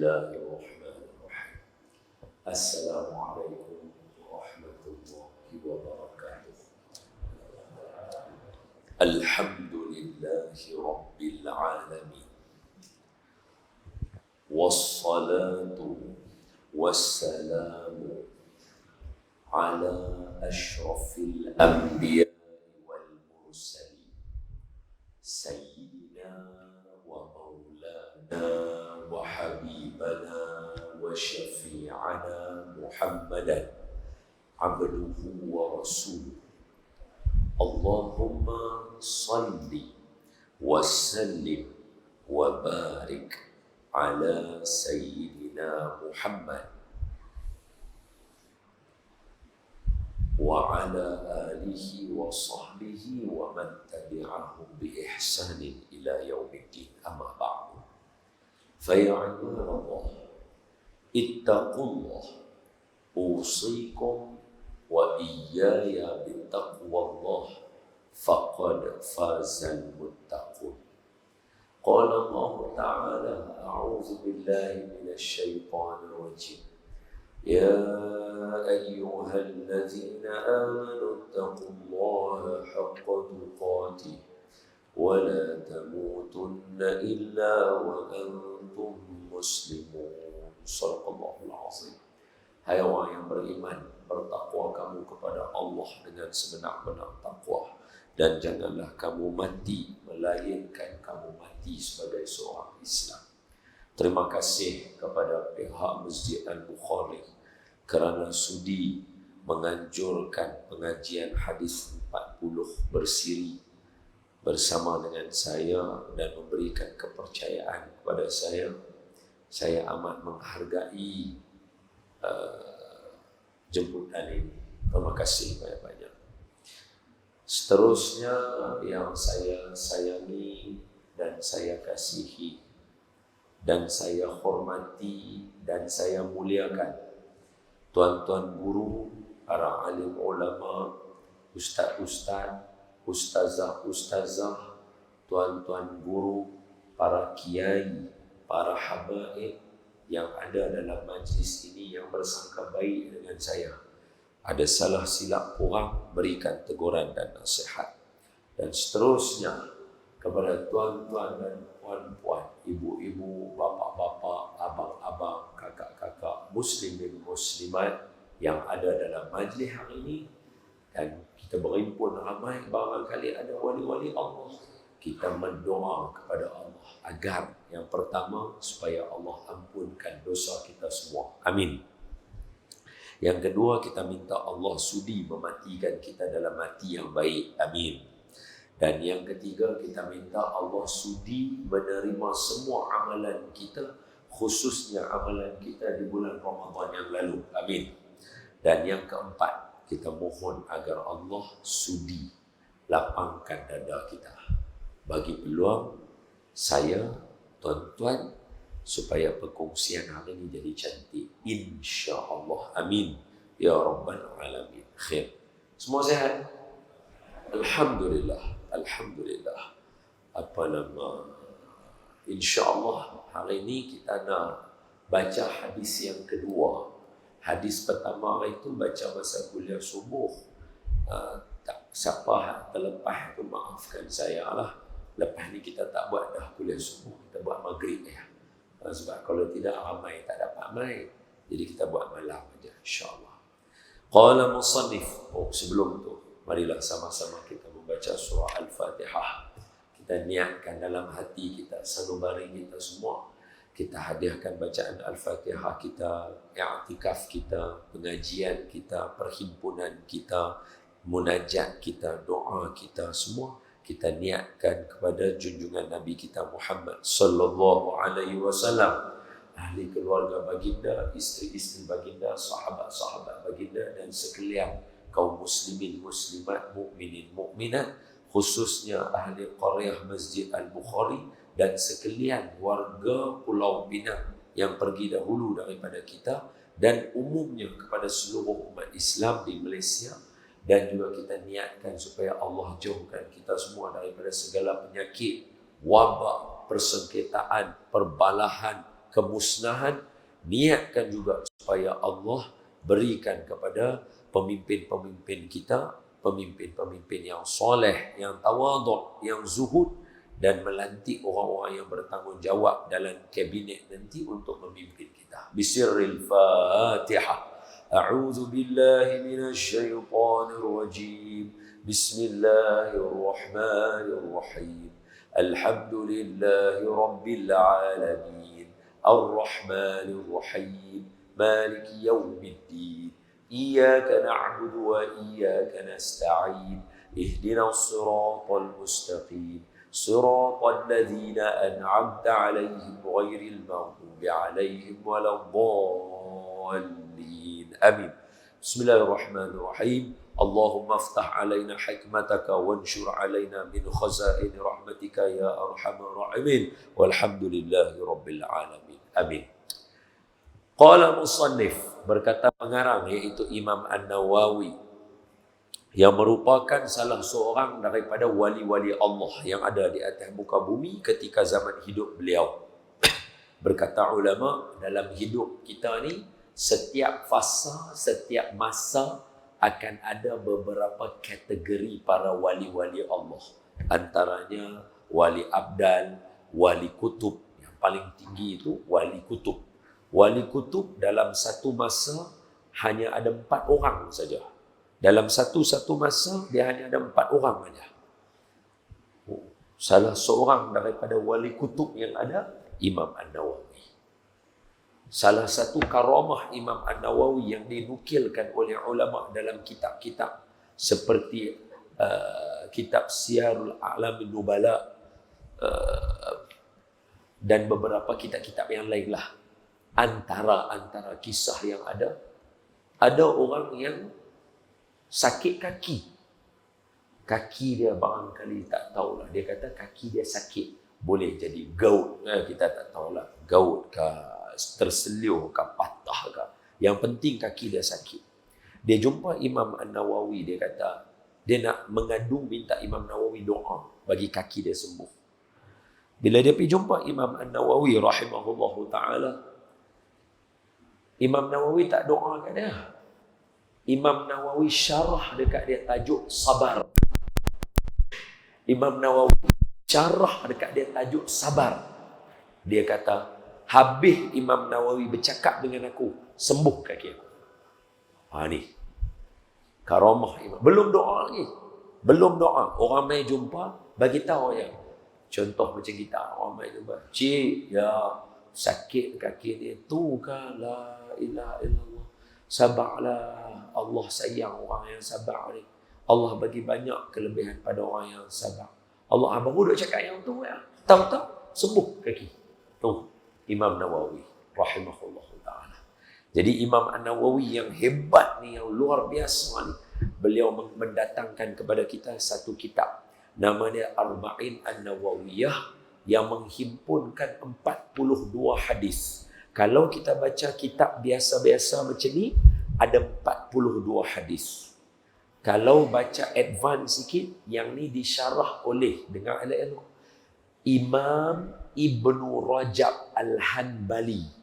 الله الرحمن الرحيم. السلام عليكم ورحمة الله وبركاته. الحمد لله رب العالمين، والصلاة والسلام على أشرف الأنبياء والمرسلين سيدنا ومولانا وحبيبنا وشفيعنا محمدا عبده ورسوله. اللهم صل وسلم وبارك على سيدنا محمد وعلى آله وصحبه ومن تبعهم بإحسان إلى يوم الدين. أما بعد، فيا عباد الله اتقوا الله، أوصيكم وإياي بتقوى الله، فقد فاز المتقون. قال الله تعالى: أعوذ بالله من الشيطان الرجيم. يا أيها الذين آمنوا اتقوا الله حق تقاته ولا تموتن إلا وأنتم مسلمون. صدق الله العظيم. Hai orang yang beriman, bertakwa kamu kepada Allah dengan sebenar-benar takwa, dan janganlah kamu mati melainkan kamu mati sebagai seorang Islam. Terima kasih kepada pihak Masjid Al-Bukhari kerana sudi menganjurkan pengajian hadis 40 bersiri bersama dengan saya dan memberikan kepercayaan kepada saya. Saya amat menghargai jemputan ini. Terima kasih banyak-banyak. Seterusnya yang saya sayangi dan saya kasihi dan saya hormati dan saya muliakan, tuan-tuan guru, para alim ulama, ustaz-ustaz, ustazah-ustazah, tuan-tuan guru, para kiai, para habaib yang ada dalam majlis ini yang bersangka baik dengan saya. Ada salah silap kurang, berikan teguran dan nasihat. Dan seterusnya kepada tuan-tuan dan puan-puan, ibu-ibu, bapa-bapa, abang-abang, kakak-kakak, muslimin muslimat yang ada dalam majlis hari ini, dan kita berhimpun ramai, barangkali ada wali-wali Allah. Kita mendoa kepada Allah agar yang pertama supaya Allah ampunkan dosa kita semua. Amin. Yang kedua, kita minta Allah sudi mematikan kita dalam mati yang baik. Amin. Dan yang ketiga, kita minta Allah sudi menerima semua amalan kita, khususnya amalan kita di bulan Ramadan yang lalu. Amin. Dan yang keempat, kita mohon agar Allah sudi lapangkan dada kita, bagi peluang saya, tuan-tuan, supaya perkongsian hari ini jadi cantik, insya-Allah. Amin ya rabbal alamin. Khair. Semua sehat? Alhamdulillah. Alhamdulillah. Apa nama? Insya-Allah hari ini kita nak baca hadis yang kedua. Hadis pertama itu baca masa kuliah subuh. Siapa terlepas itu maafkan saya lah. Lepas ni kita tak buat dah kuliah subuh, kita buat maghrib ya. Sebab kalau tidak ramai tak dapat main. Jadi kita buat malam aja, insya-Allah. Qala musannif. Sebelum tu, marilah sama-sama kita membaca surah Al-Fatihah. Kita niatkan dalam hati kita, sanubari kita semua, kita hadiahkan bacaan Al-Fatihah kita, i'tikaf kita, pengajian kita, perhimpunan kita, munajat kita, doa kita semua kita niatkan kepada junjungan Nabi kita Muhammad sallallahu alaihi wasallam, ahli keluarga baginda, isteri-isteri baginda, sahabat-sahabat baginda, dan sekalian kaum muslimin muslimat, mukminin mukminat, khususnya ahli qaryah Masjid Al-Bukhari dan sekalian warga Pulau Pinang yang pergi dahulu daripada kita, dan umumnya kepada seluruh umat Islam di Malaysia. Dan juga kita niatkan supaya Allah jauhkan kita semua daripada segala penyakit, wabak, persengketaan, perbalahan, kemusnahan, niatkan juga supaya Allah berikan kepada pemimpin-pemimpin kita, pemimpin-pemimpin yang soleh, yang tawaduk, yang zuhud, dan melantik orang-orang yang bertanggungjawab dalam kabinet nanti untuk memimpin kita. Bisirril Fatihah. A'udzu billahi minasy syaithanir rajim. Bismillahirrahmanirrahim. Alhamdulillahi rabbil alamin. Ar-Rahmanir Rahim. Maliki yaumiddin. Iyyaka na'budu wa iyyaka nasta'in. Ihdinas siratal mustaqim. Siratal ladzina an'amta 'alaihim ghairil maghdubi 'alaihim waladdallin. Amin. Bismillahirrahmanirrahim. Allahumma aftah 'alaina hikmataka wanshur 'alaina min khazain rahmatika ya arhamar rahimin. Walhamdulillahi rabbil alamin. Amin. Qala musannif, berkata pengarang iaitu Imam An-Nawawi, yang merupakan salah seorang daripada wali-wali Allah yang ada di atas muka bumi ketika zaman hidup beliau. Berkata ulama, dalam hidup kita ni, setiap fasa, setiap masa akan ada beberapa kategori para wali-wali Allah. Antaranya wali abdal, wali kutub. Yang paling tinggi itu wali kutub. Wali kutub dalam satu masa hanya ada 4 orang saja. Dalam satu masa dia hanya ada 4 orang saja. Salah seorang daripada wali kutub yang ada, Imam An-Nawawi. Salah satu karamah Imam An-Nawawi yang dinukilkan oleh ulama dalam kitab-kitab seperti kitab Siyarul A'lamin Nubala dan beberapa kitab-kitab yang lain lah. Antara kisah yang ada orang yang sakit kaki. Kaki dia barangkali tak tahulah. Dia kata kaki dia sakit. Boleh jadi gout. Kita tak tahulah. Gout ke, terseliur ke, patah ke. Yang penting kaki dia sakit. Dia jumpa Imam An-Nawawi. Dia kata, dia nak mengadu minta Imam Nawawi doa bagi kaki dia sembuh. Bila dia pergi jumpa Imam An-Nawawi rahimahullahu ta'ala, Imam Nawawi tak doa kat dia. Imam Nawawi syarah dekat dia tajuk sabar. Imam Nawawi syarah dekat dia tajuk sabar. Dia kata, habis Imam Nawawi bercakap dengan aku, sembuh kaki aku. Ni karamah Imam. Belum doa lagi. Belum doa. Orang main jumpa, bagi tahu ya. Contoh macam kita, orang main jumpa. Cik, ya sakit kaki ni. Tu kan la ilaha illallah. Sabarlah. Allah sayang orang yang sabar ni. Allah bagi banyak kelebihan pada orang yang sabar. Allah baru duk cakap yang tu ya. Tahu-tahu sembuh kaki. Tu Imam Nawawi rahimahullah ta'ala. Jadi Imam An-Nawawi yang hebat ni, yang luar biasa ni, beliau mendatangkan kepada kita satu kitab. Nama dia Arba'in An-Nawawiyah yang menghimpunkan 42 hadis. Kalau kita baca kitab biasa-biasa macam ni, ada 42 hadis. Kalau baca advance sikit, yang ni disyarah oleh, dengar elok-elok, Imam Ibnu Rajab Al-Hanbali.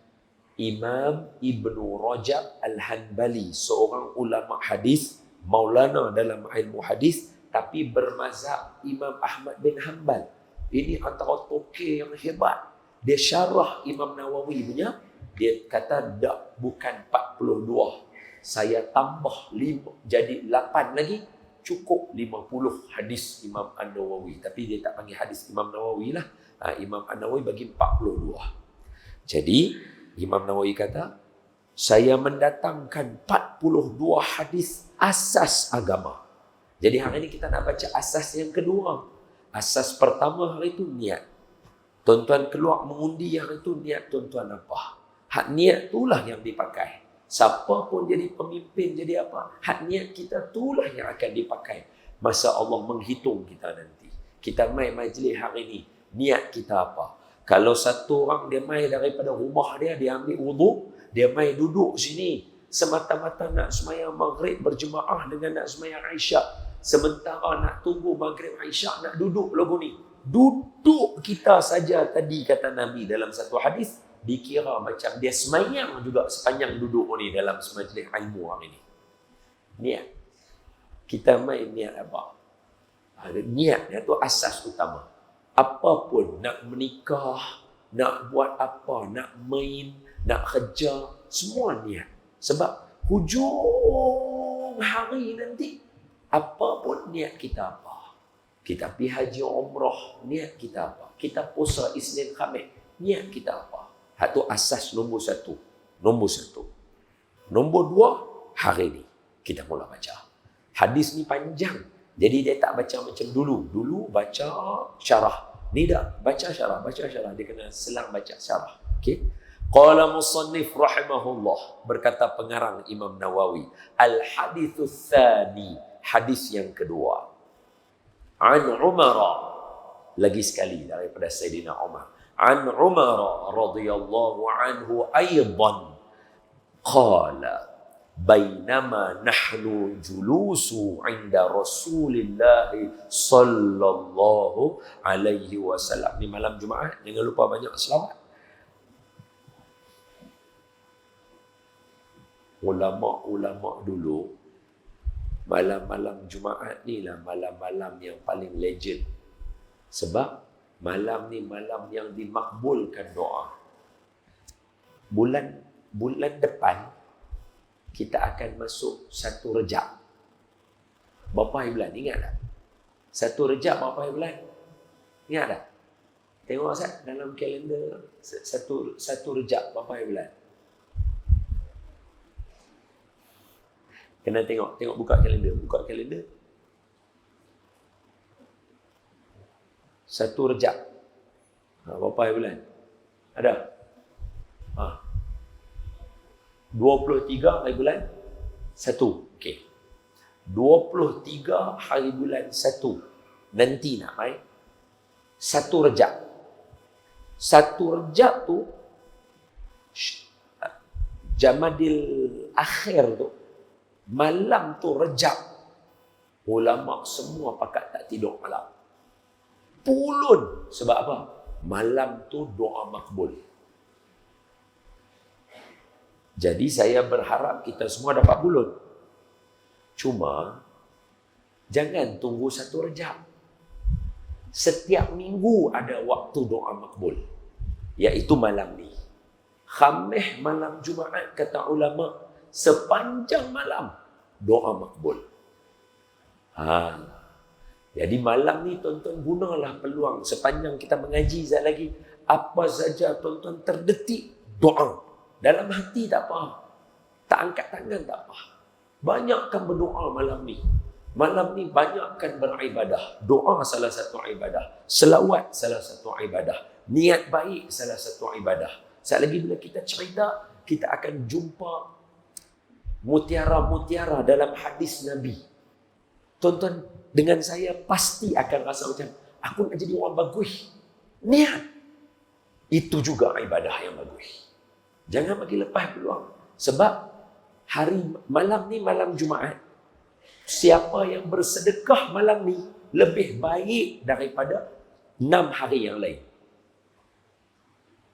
Imam Ibnu Rajab Al-Hanbali, seorang ulama hadis, maulana dalam ilmu hadis, tapi bermazhab Imam Ahmad bin Hanbal. Ini antara tokoh yang hebat. Dia syarah Imam Nawawi punya, dia kata tak, bukan 42. Saya tambah 5, jadi 8 lagi, cukup 50 hadis Imam An-Nawawi. Tapi dia tak panggil hadis Imam Nawawi lah. Imam An-Nawawi bagi 42. Jadi Imam Nawawi kata, saya mendatangkan 42 hadis asas agama. Jadi hari ini kita nak baca asas yang kedua. Asas pertama hari itu niat. Tuan-tuan keluar mengundi hari itu, niat tuan-tuan apa? Hak niat itulah yang dipakai. Siapa pun jadi pemimpin, jadi apa, hak niat kita itulah yang akan dipakai masa Allah menghitung kita nanti. Kita mai majlis hari ini, niat kita apa? Kalau satu orang dia mai daripada rumah dia ambil wuduk, dia mai duduk sini semata-mata nak sembahyang maghrib berjemaah dengan nak sembahyang isyak, sementara nak tunggu maghrib isyak nak duduk lagu ni. Duduk kita saja tadi, kata Nabi dalam satu hadis, dikira macam dia semayang juga sepanjang duduk ni dalam majlis ilmu hari ni. Niat. Kita main niat apa? Niat itu asas utama. Apapun, nak menikah, nak buat apa, nak main, nak kerja, semua niat. Sebab hujung hari nanti, apapun niat kita apa. Kita pergi haji umrah, niat kita apa. Kita puasa Isnin Khamis, niat kita apa. Itu asas nombor satu. Nombor satu. Nombor dua, hari ni kita mula baca. Hadis ni panjang. Jadi dia tak baca macam dulu. Dulu baca syarah. Ni dah baca syarah, baca syarah. Dia kena selang baca syarah. Okey. Qala musannif rahimahullah, berkata pengarang Imam Nawawi, al-hadithus tsani, hadis yang kedua. An Umar, lagi sekali daripada Sayyidina Umar. An Umar radhiyallahu anhu aidan qala bainama nahnu julusu 'inda Rasulillah sallallahu alaihi wasallam. Ni malam Jumaat, jangan lupa banyak selawat. Ulama-ulama dulu, malam-malam Jumaat ni lah malam-malam yang paling legend. Sebab malam ni malam yang dimakbulkan doa. Bulan depan kita akan masuk 1 Rejab. Berapa hari bulan? Ingat tak? 1 Rejab berapa hari bulan? Ingat tak? Tengok Ustaz dalam kalender 1 Rejab berapa hari bulan? Kena tengok buka kalender. 1 Rejab. Berapa hari bulan? Ada? 23 hari bulan 1. Okey. 23 hari bulan 1. Nanti nak mai 1 Rejab. 1 Rejab tu Jamadil Akhir tu, malam tu Rejab, ulama semua pakat tak tidur malam. Pulun. Sebab apa? Malam tu doa makbul. Jadi saya berharap kita semua dapat bulan. Cuma jangan tunggu 1 Rejab. Setiap minggu ada waktu doa makbul, iaitu malam ni. Khamis malam Jumaat, kata ulama, sepanjang malam doa makbul. Jadi malam ni tuan-tuan gunalah peluang sepanjang kita mengaji sekali lagi. Apa saja tuan-tuan terdetik doa. Dalam hati tak apa. Tak angkat tangan tak apa. Banyakkan berdoa malam ni. Malam ni banyakkan beribadah. Doa salah satu ibadah. Selawat salah satu ibadah. Niat baik salah satu ibadah. Sekali lagi bila kita cerita, kita akan jumpa mutiara-mutiara dalam hadis Nabi. Tuan-tuan dengan saya pasti akan rasa macam, aku nak jadi orang bagus. Niat. Itu juga ibadah yang bagus. Jangan bagi lepas peluang. Sebab malam ni malam Jumaat. Siapa yang bersedekah malam ni lebih baik daripada 6 hari yang lain.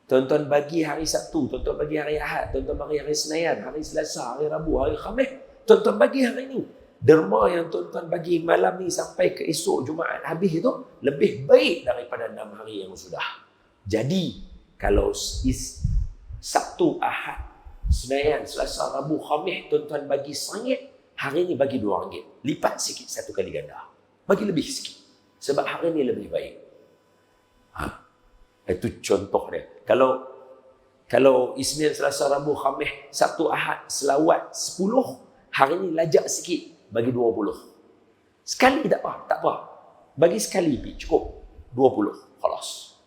Tuan-tuan bagi hari Sabtu, tuan-tuan bagi hari Ahad, tuan-tuan bagi hari Senayan, hari Selasa, hari Rabu, hari Khamis. Tuan-tuan bagi hari ni. Derma yang tuan-tuan bagi malam ni sampai ke esok Jumaat habis itu lebih baik daripada 6 hari yang sudah. Jadi, kalau Sabtu, Ahad, Senayan, Selasa, Rabu, Khamis, tuan-tuan bagi RM1, hari ni bagi RM2. Lipat sikit 1 kali ganda. Bagi lebih sikit. Sebab hari ni lebih baik. Itu contoh dia. Kalau Isnin, Selasa, Rabu, Khamis, Sabtu, Ahad, selawat 10, hari ni lajak sikit, bagi 20. Sekali tak apa. Bagi sekali cukup 20. Khalas.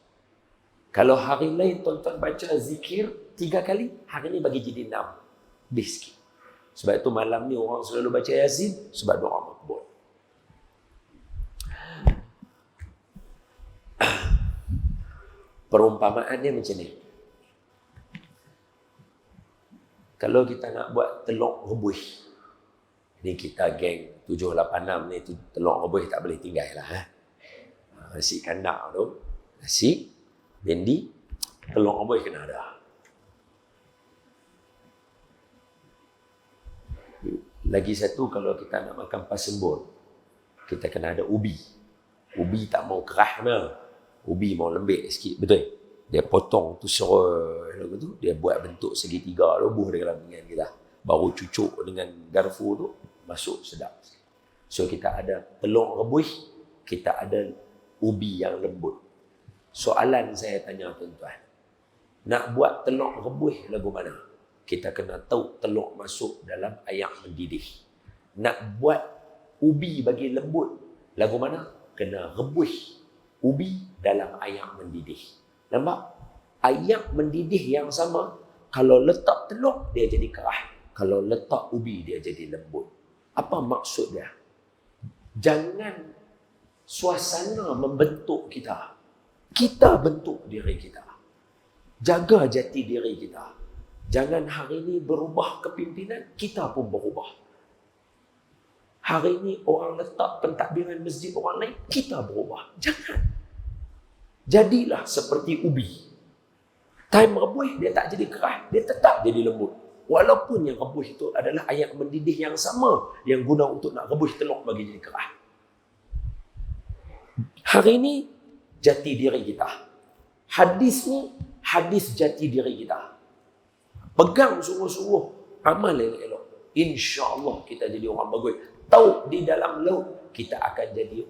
Kalau hari lain tuan-tuan baca zikir 3 kali, hari ni bagi jadi 6. Lebih sikit. Sebab itu malam ni orang selalu baca Yasin sebab doa makbul. Perumpamaannya macam ni. Kalau kita nak buat telur rebus, ni kita geng 786 ni, telur rebus tak boleh tinggal lah. Nasi kandar tu, nasi, bendi, telur rebus kena ada. Lagi satu, kalau kita nak makan pasembur, kita kena ada ubi. Ubi tak mau kerah mana. Ubi mau lembik sikit, betul? Dia potong tu serah tu, dia buat bentuk segitiga, lebuh di dalam pinggan kita. Baru cucuk dengan garfu tu, masuk sedap. So kita ada telur rebus, kita ada ubi yang lembut. Soalan saya tanya tuan-tuan, nak buat telur rebus lagu mana? Kita kena tahu telur masuk dalam air mendidih. Nak buat ubi bagi lembut lagu mana? Kena rebus ubi dalam air mendidih. Nampak? Air mendidih yang sama, kalau letak telur dia jadi kerah, kalau letak ubi dia jadi lembut. Apa maksud dia? Jangan suasana membentuk kita. Kita bentuk diri kita. Jaga jati diri kita. Jangan hari ini berubah kepimpinan, kita pun berubah. Hari ini orang letak pentadbiran masjid orang lain, kita berubah. Jangan. Jadilah seperti ubi. Time rebus, dia tak jadi keras, dia tetap jadi lembut. Walaupun yang rebus itu adalah air mendidih yang sama yang guna untuk nak rebus telur bagi jadi keras. Hari ini, jati diri kita. Hadis ni, hadis jati diri kita. Pegang sungguh-sungguh, amal elok-elok. InsyaAllah kita jadi orang bagus. Tahu di dalam laut, kita akan jadi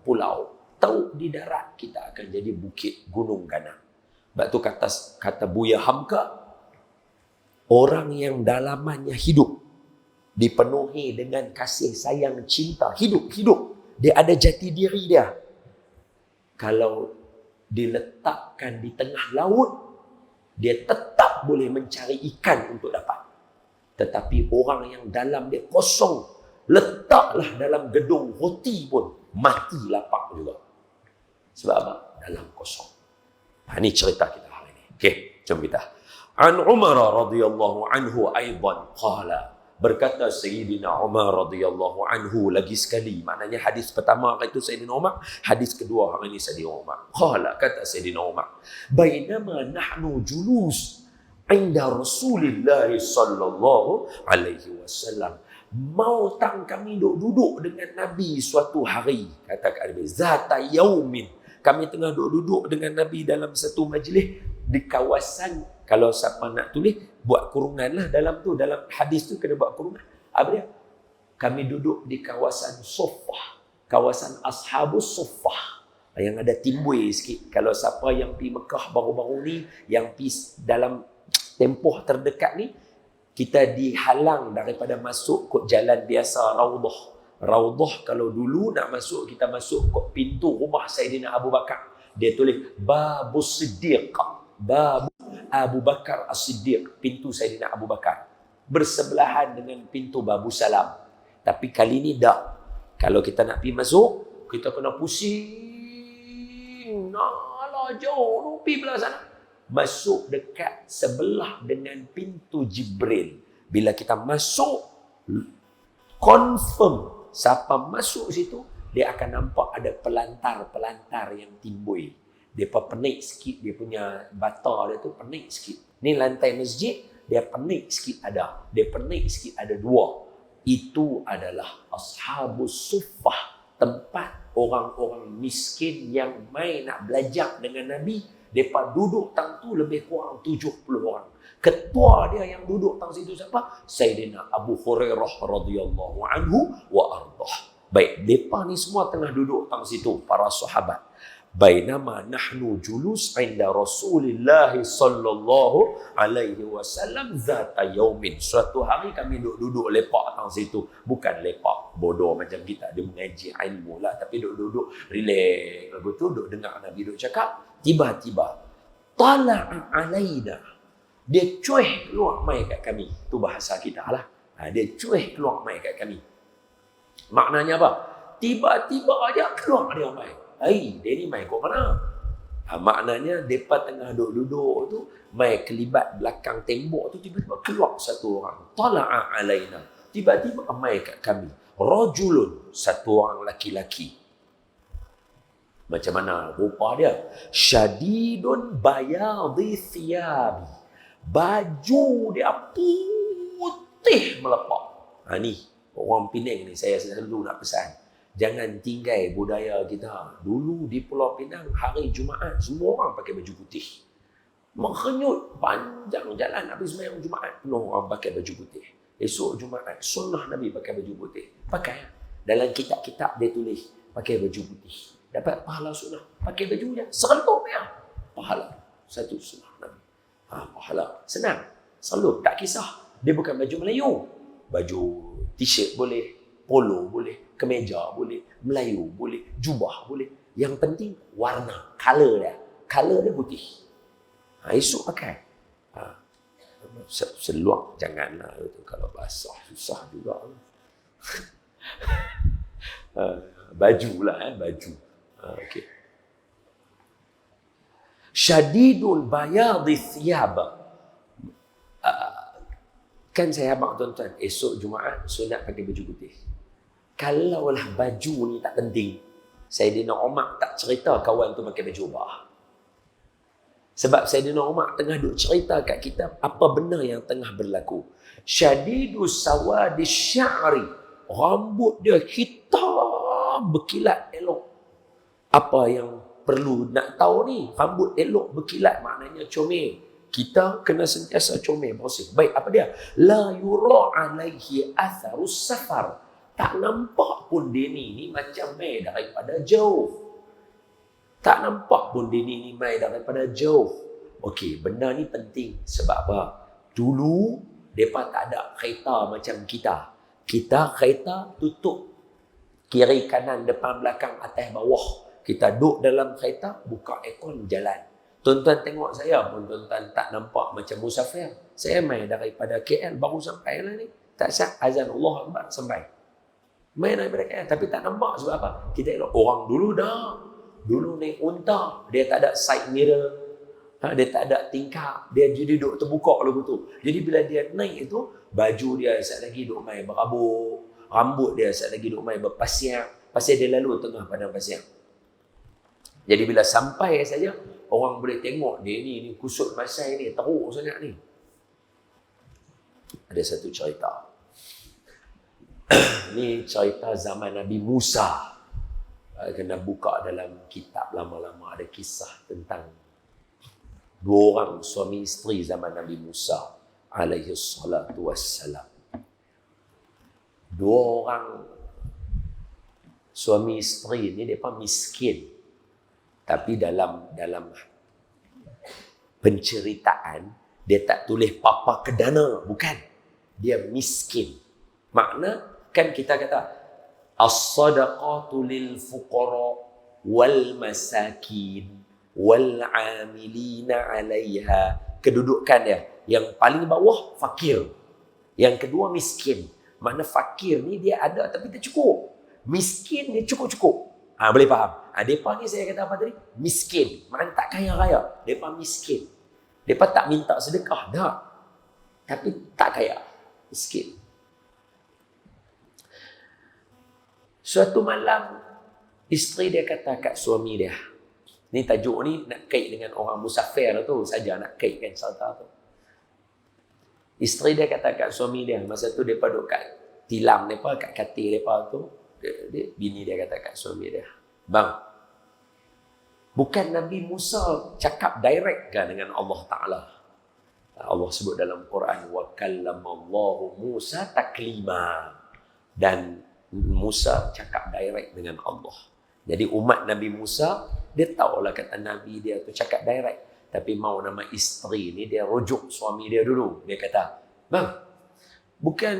pulau. Tahu di darat, kita akan jadi bukit, gunung kanan. Sebab tu kata Buya Hamka, orang yang dalamannya hidup, dipenuhi dengan kasih sayang cinta, hidup. Dia ada jati diri dia. Kalau diletakkan di tengah laut, dia tetap boleh mencari ikan untuk dapat. Tetapi orang yang dalam dia kosong, letaklah dalam gedung roti pun, mati lapar juga. Sebab apa? Dalam kosong. Ini cerita kita hari ini. Okey, jom kita. An Umar radhiyallahu anhu aidan qala. Berkata Sayyidina Umar radhiyallahu anhu lagi sekali. Maknanya hadis pertama itu Sayyidina Umar, hadis kedua hari ini Sayyidina Umar. Qala, kata Sayyidina Umar, bainama nahnu julus inda Rasulillah sallallahu alaihi wasallam. Mau tang kami duduk dengan Nabi suatu hari, kata Nabi, zata yaumin. Kami tengah duduk dengan Nabi dalam satu majlis di kawasan, kalau siapa nak tulis, buat kurungan lah dalam tu, dalam hadis tu kena buat kurungan. Apa dia? Kami duduk di kawasan Suffah, kawasan Ashabus Suffah, yang ada timbul sikit. Kalau siapa yang pergi Mekah baru-baru ni, yang pergi dalam tempoh terdekat ni, kita dihalang daripada masuk kot jalan biasa Raudhah. Raudhah kalau dulu nak masuk, kita masuk kot pintu rumah Sayyidina Abu Bakar. Dia tulis Babus Siddiq, Babu Abu Bakar As-Siddiq, pintu Sayyidina Abu Bakar. Bersebelahan dengan pintu Babu Salam. Tapi kali ni tak. Kalau kita nak pergi masuk, kita kena pusing. Alah, jauh, pergi belah sana. Masuk dekat sebelah dengan pintu Jibril. Bila kita masuk, confirm siapa masuk situ, dia akan nampak ada pelantar-pelantar yang timbul. Dia penik sikit, dia punya bata dia tu penik sikit. Ni lantai masjid, dia penik sikit ada. Dia penik sikit ada dua. Itu adalah Ashabus Suffah, tempat orang-orang miskin yang mai nak belajar dengan Nabi. Mereka duduk tang tu lebih kurang 70 orang. Ketua dia yang duduk tang situ siapa? Sayyidina Abu Hurairah radhiyallahu anhu wa ardah. Baik, mereka ni semua tengah duduk tang situ, para sahabat. Bainama nahnu julus inda Rasulillah sallallahu alaihi wasallam zata yaumin. Suatu hari kami duduk lepak tang situ. Bukan lepak bodoh macam kita dia mengaji ilmu lah, tapi duduk relax betul, duduk dengar Nabi duduk cakap. Tiba-tiba tala'a alaina, dia cuih keluar mai kat kami. Tu bahasa kita lah. Dia cuih keluar mai kat kami. Maknanya apa? Tiba-tiba aja keluar dia mai. Dia ni mai kat mana? Maknanya mereka tengah duduk tu, mai kelibat belakang tembok tu, tiba-tiba keluar satu orang. Tala'a alaina, tiba-tiba mai kat kami. Rajulun, satu orang laki-laki. Macam mana rupa dia? Syadidun bayadhi thiyabi, baju dia putih melepak. Ni orang Penang ni saya selalu nak pesan. Jangan tinggal budaya kita. Dulu di Pulau Pinang, hari Jumaat, semua orang pakai baju putih. Mengenyut panjang jalan habis sembahyang Jumaat, penuh orang pakai baju putih. Esok Jumaat, sunnah Nabi pakai baju putih. Pakai. Dalam kitab-kitab dia tulis, pakai baju putih. Dapat pahala sunnah. Pakai baju je. Serentuk ya. Pahala. Satu sunnah Nabi. Pahala. Senang. Selalu. Tak kisah. Dia bukan baju Melayu. Baju t-shirt boleh. Polo boleh. Kemeja boleh. Melayu boleh. Jubah boleh. Yang penting warna. Color dia. Color dia putih. Esok pakai. Seluar janganlah. Kalau basah susah juga. Baju lah. Baju. Okay. Syadidul bayadhi thiyab. Kan saya abang tuan-tuan, esok Jumaat sunat pakai baju putih. Kalaulah baju ni tak penting, Sayyidina Umar tak cerita kawan tu pakai baju ubah. Sebab Sayyidina Umar tengah duk cerita kat kita apa benar yang tengah berlaku. Syadidus sawadis sya'ri. Rambut dia hitam berkilat elok. Apa yang perlu nak tahu ni, rambut elok berkilat maknanya comel. Kita kena sentiasa comel, bersih. Baik, apa dia? La yura alaihi atharus safar. Tak nampak pun dia ni macam mai daripada jauh. Tak nampak pun dia ni mai daripada jauh. Okey, benda ni penting. Sebab apa? Dulu, mereka tak ada kereta macam kita. Kita kereta tutup kiri, kanan, depan, belakang, atas, bawah. Kita duduk dalam kereta, buka aircon, jalan. Tuan-tuan tengok saya pun, tuan-tuan tak nampak macam musafir. Saya main daripada KL, baru sampai lah ni. Tak sah, azan Allah Akbar, sampai. Main daripada KL, tapi tak nampak sebab apa? Kita elok. Orang dulu dah. Dulu naik unta, dia tak ada side mirror. Dia tak ada tingkap. Dia jadi duduk terbuka lagu tu. Jadi bila dia naik itu, baju dia sekejap lagi duduk main berabuk. Rambut dia sekejap lagi duduk main berpasiak. Pasal dia lalu tengah padang pasir. Jadi bila sampai saja, orang boleh tengok dia ni kusut masai ni, teruk sangat ni. Ada satu cerita. Ni cerita zaman Nabi Musa. Kena buka dalam kitab lama-lama, ada kisah tentang dua orang suami isteri zaman Nabi Musa alaihi salatu wassalam. Dua orang suami isteri ni mereka miskin. Tapi dalam penceritaan, dia tak tulis papa kedana. Bukan. Dia miskin. Makna, kan kita kata, as-sadaqatu lil fuqara wal masakin wal amilina 'alaiha. Kedudukan dia. Yang paling bawah, fakir. Yang kedua, miskin. Makna fakir ni dia ada tapi tak cukup. Miskin dia cukup-cukup. Boleh faham? Mereka ni saya kata apa tadi? Miskin. Maknanya tak kaya-kaya. Mereka miskin. Mereka tak minta sedekah. Tak. Tapi tak kaya. Miskin. Suatu malam, isteri dia kata kat suami dia. Ni tajuk ni nak kait dengan orang musafir tu saja, nak kaitkan cerita tu. Isteri dia kata kat suami dia, masa tu mereka duduk kat tilam mereka, kat katil mereka tu. Bini dia kata kat suami dia, bang, bukan Nabi Musa cakap direct kan dengan Allah Ta'ala? Allah sebut dalam Quran, wa kallamallahu Musa taklima. Dan Musa cakap direct dengan Allah. Jadi umat Nabi Musa, dia tahulah kata Nabi dia tu cakap direct. Tapi mau nama isteri ni, dia rujuk suami dia dulu. Dia kata, bang, bukan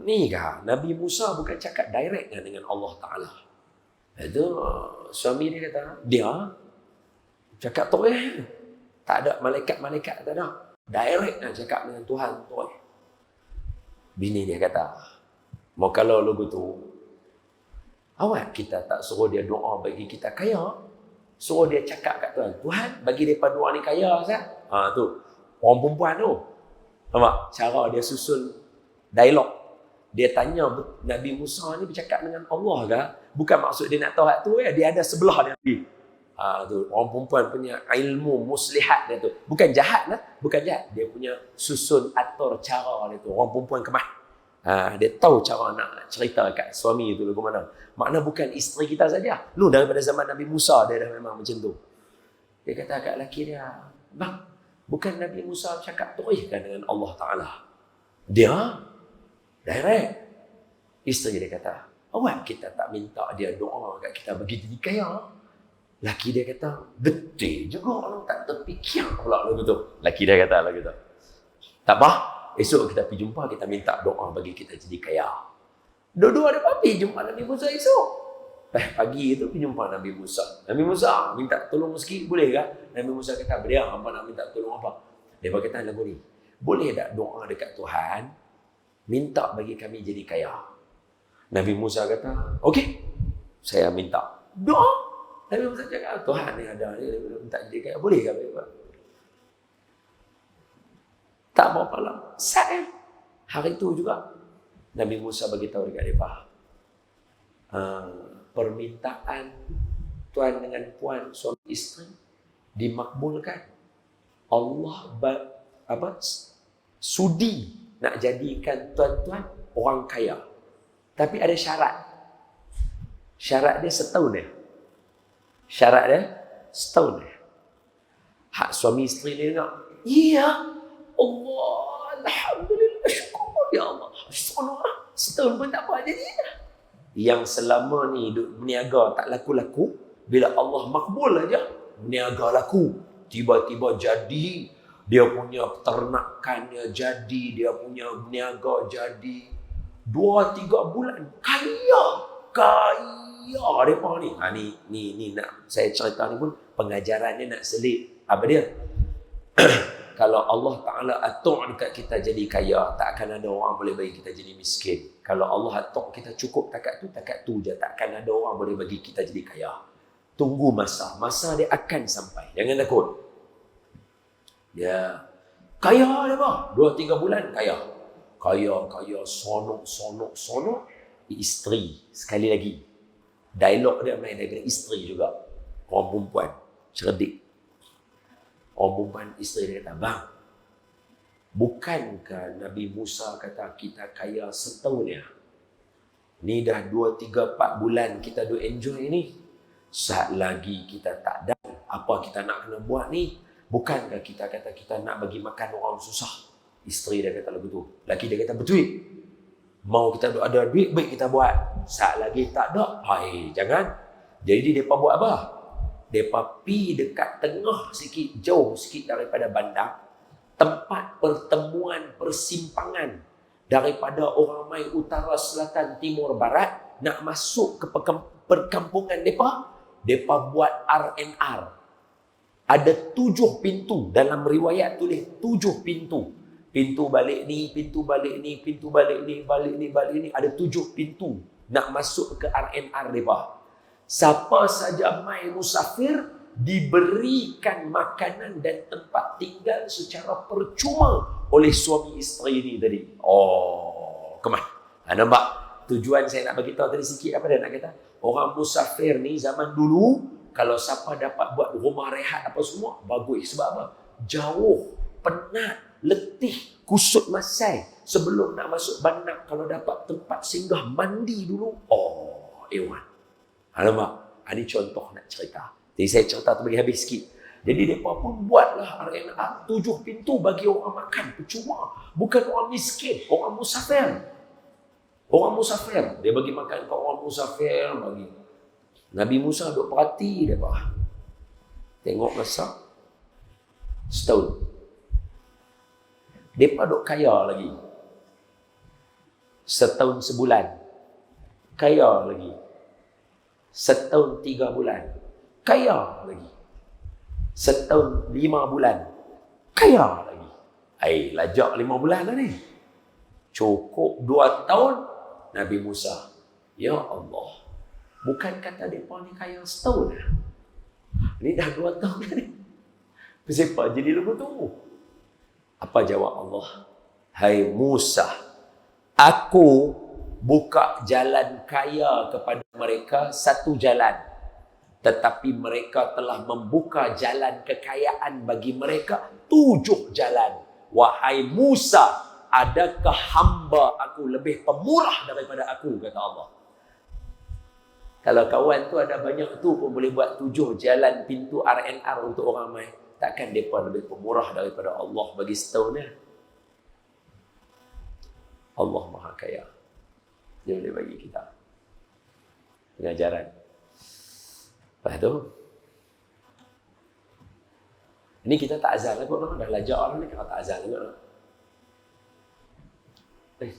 ni kah? Nabi Musa bukan cakap direct kan dengan Allah Ta'ala? Itu suami dia kata, dia cakap tu tak ada malaikat-malaikat, tak ada. Direct nak cakap dengan Tuhan tu. Bini dia kata, mau kalau lagu tu, awak kita tak suruh dia doa bagi kita kaya. Suruh dia cakap kat Tuhan, Tuhan bagi mereka doa ni kaya. Tu, orang perempuan tu. Nampak? Cara dia susun dialog. Dia tanya Nabi Musa ni bercakap dengan Allah ke? Bukan maksud dia nak tahu hak tu, dia ada sebelah dia Nabi. Tu orang perempuan punya ilmu muslihat dia tu. Bukan jahat lah, bukan jahat. Dia punya susun atur cara dia tu. Orang perempuan kemah. Dia tahu cara nak cerita kat suami itu lagu mana. Makna bukan isteri kita saja. Daripada zaman Nabi Musa dia dah memang macam tu. Dia kata kat lelaki dia, bang, bukan Nabi Musa cakap tu'ihkan dengan Allah Ta'ala. Dia direct. Isteri dia kata, awak kita tak minta dia doa kat kita bagi jadi kaya. Laki dia kata, betul juga orang tak terfikir pula lagu tu. Laki dia kata lagu tu. Tak apa, esok kita pergi jumpa, kita minta doa bagi kita jadi kaya. Dua-dua ada pergi jumpa Nabi Musa esok. Pagi itu pergi jumpa Nabi Musa. Nabi Musa minta tolong sikit, boleh ke? Nabi Musa kata, boleh, hamba nak minta tolong apa? Dia kata lagu ni, boleh tak doa dekat Tuhan, minta bagi kami jadi kaya? Nabi Musa kata, okey, saya minta. Doa. Nabi Musa cakap, Tuhan ni ada, dia minta jadi kaya, boleh ke? Tak berapa lama. Saat hari itu juga, Nabi Musa beritahu dekat mereka, permintaan tuan dengan puan suami isteri dimakbulkan. Allah sudi nak jadikan tuan-tuan orang kaya. Tapi ada syarat. Syarat dia setahun dia. Syarat dia setahun dia. Hak suami isteri dia dengar, iya, Allah, alhamdulillah, syukur ya Allah. Setahun pun tak apa jadi. Yang selama ni duk berniaga tak laku-laku, bila Allah makbul aja, berniaga laku. Tiba-tiba jadi, dia punya peternakannya jadi, dia punya berniaga jadi. 2-3 bulan, kaya mereka ni. Ni nak saya cerita ni pun pengajarannya nak selit. Apa dia? Kalau Allah Ta'ala atur dekat kita jadi kaya, tak akan ada orang boleh bagi kita jadi miskin. Kalau Allah atur kita cukup takat tu je, tak akan ada orang boleh bagi kita jadi kaya. Tunggu masa dia akan sampai. Jangan takut. Dia kaya dia apa? 2-3 bulan kaya, sonok. Isteri sekali lagi. Dialog dia main daripada isteri juga. Orang perempuan cerdik. Orang perempuan isteri dia kata, bang, bukankah Nabi Musa kata kita kaya setahun ya? Ni dah 2-3-4 bulan kita do enjoy ni. Saat lagi kita tak ada apa kita nak kena buat ni. Bukankah kita kata kita nak bagi makan orang susah? Isteri dia kata lagu tu. Laki dia kata, betul. Mau kita ada duit, baik kita buat. Saat lagi tak ada, jangan. Jadi mereka buat apa? Mereka pergi dekat tengah sikit, jauh sikit daripada bandar, tempat pertemuan persimpangan daripada orang mai utara, selatan, timur, barat, nak masuk ke perkampungan mereka. Mereka buat R&R. Ada 7 pintu. Dalam riwayat tulis 7 pintu. Pintu balik ni, pintu balik ni, pintu balik ni, balik ni. Ada 7 pintu nak masuk ke R&R mereka. Siapa saja mai musafir diberikan makanan dan tempat tinggal secara percuma oleh suami isteri ni tadi. Kemana? Nampak? Tujuan saya nak bagi tahu tadi sikit apa dia nak kata? Orang musafir ni zaman dulu, kalau siapa dapat buat rumah rehat apa semua, bagus. Sebab apa? Jauh, penat, letih, kusut masai. Sebelum nak masuk bandar, kalau dapat tempat singgah mandi dulu, Ewan. Alamak, ini contoh nak cerita. Jadi saya cerita tu bagi habis sikit. Jadi mereka pun buatlah R&R 7 pintu bagi orang makan percuma. Bukan orang miskin, orang musafir. Orang musafir. Dia bagi makan ke orang musafir. Bagi. Nabi Musa duk perhati dia apa? Tengok masa. Setahun. Mereka duk kaya lagi. Setahun sebulan. Kaya lagi. Setahun 3 bulan. Kaya lagi. Setahun 5 bulan. Kaya lagi. Lajak 5 bulan lah ni. Cukup 2 tahun. Nabi Musa. Ya Allah. Bukan kata mereka ni kaya setahun lah. Ni dah 2 tahun lah ni. Kenapa jadi lagu tu? Apa jawab Allah? Hai Musa, aku buka jalan kaya kepada mereka 1 jalan. Tetapi mereka telah membuka jalan kekayaan bagi mereka 7 jalan. Wahai Musa, adakah hamba aku lebih pemurah daripada aku, kata Allah. Kalau kawan tu ada banyak tu pun boleh buat 7 jalan pintu RNR untuk orang mai. Takkan mereka lebih pemurah daripada Allah bagi setahun ni. Allah Maha Kaya. Dia boleh bagi kita pengajaran. Lepas tu, ini kita tak azan lah kot. Dah lajak orang ni, kita tak azan lah kot.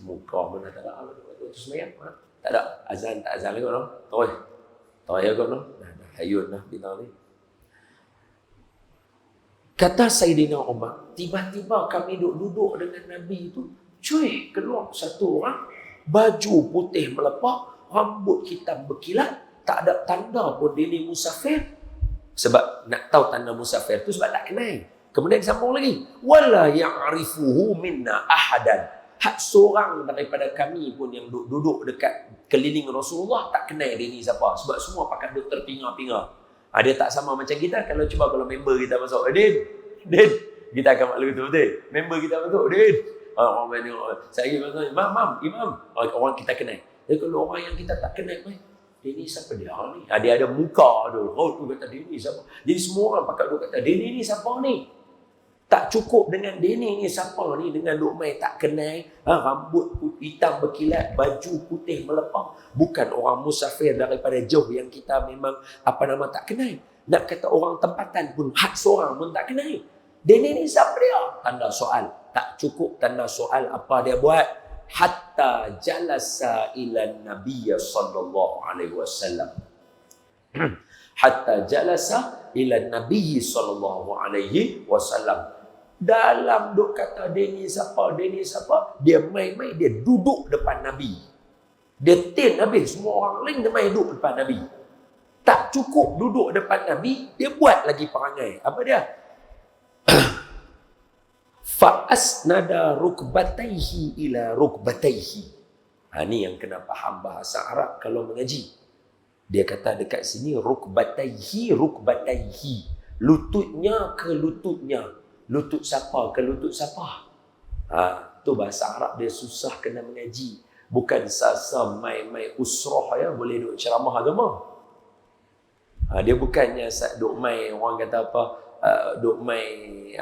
Muka mana tak ada. Terus semayang. Tak ada azan, tak azan lagi orang. Tahu ya kau noh. Dah hayun lah bintang ni. Kata Sayyidina Umar, tiba-tiba kami duduk dengan Nabi itu, cuy, keluar satu orang, baju putih melepak, rambut hitam berkilat, tak ada tanda pun dia ni musafir. Sebab nak tahu tanda musafir tu sebab tak kenal. Kemudian sambung lagi, wala ya'rifuhu minna ahadan. Hak seorang daripada kami pun yang duduk dekat keliling Rasulullah tak kenal dia ni siapa. Sebab semua pakai duduk terpinga-pinga. Dia tak sama macam kita. Kalau member kita masuk, Din, kita akan maklum betul-betul. Member kita masuk, Din. Orang banyak, saya masuk, Imam. Orang kita kenal. Jadi kalau orang yang kita tak kenal, dia ni siapa dia ni? Dia ada muka tu. Tu kata dia ni siapa. Jadi semua orang pakai duduk kata, dia ni siapa ni? Tak cukup dengan dia ni siapa ni, dengan duk mai tak kenal, rambut hitam berkilat, baju putih melepak, bukan orang musafir daripada jauh yang kita memang tak kenal. Nak kata orang tempatan pun, hak seorang pun tak kenal. Dia ni siapa dia? Tanda soal. Tak cukup tanda soal, apa dia buat? Hatta jalasa ila Nabiy sallallahu alaihi wasallam. Hatta jalasa ila Nabiy sallallahu alaihi wasallam. Dalam duk kata dia ni siapa, dia main-main, dia duduk depan Nabi. Dia tin Nabi, semua orang lain dia main duduk depan Nabi. Tak cukup duduk depan Nabi, dia buat lagi perangai. Apa dia? Fa'asnada rukbataihi ila rukbataihi. Ni yang kena faham bahasa Arab kalau mengaji. Dia kata dekat sini rukbataihi. Lututnya ke lututnya. Lutut siapa ke lutut siapa. Tu bahasa Arab dia susah kena mengaji. Bukan sasa mai usrah ya boleh duk ceramah agama. Dia bukannya duk mai orang kata apa, duk mai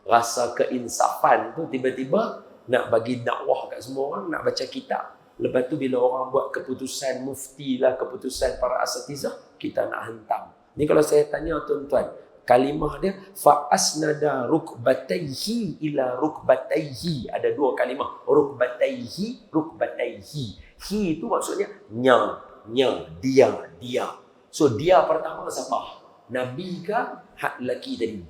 rasa keinsafan tu tiba-tiba nak bagi dakwah kat semua orang, nak baca kitab. Lepas tu bila orang buat keputusan mufti lah, keputusan para asatizah, kita nak hantam. Ni kalau saya tanya tuan-tuan, kalimah dia fa'asnada rukbataihi ila rukbataihi. Ada 2 kalimah. Rukbataihi. Hi itu maksudnya dia. So dia pertama siapa? Nabi ke hak lelaki tadi?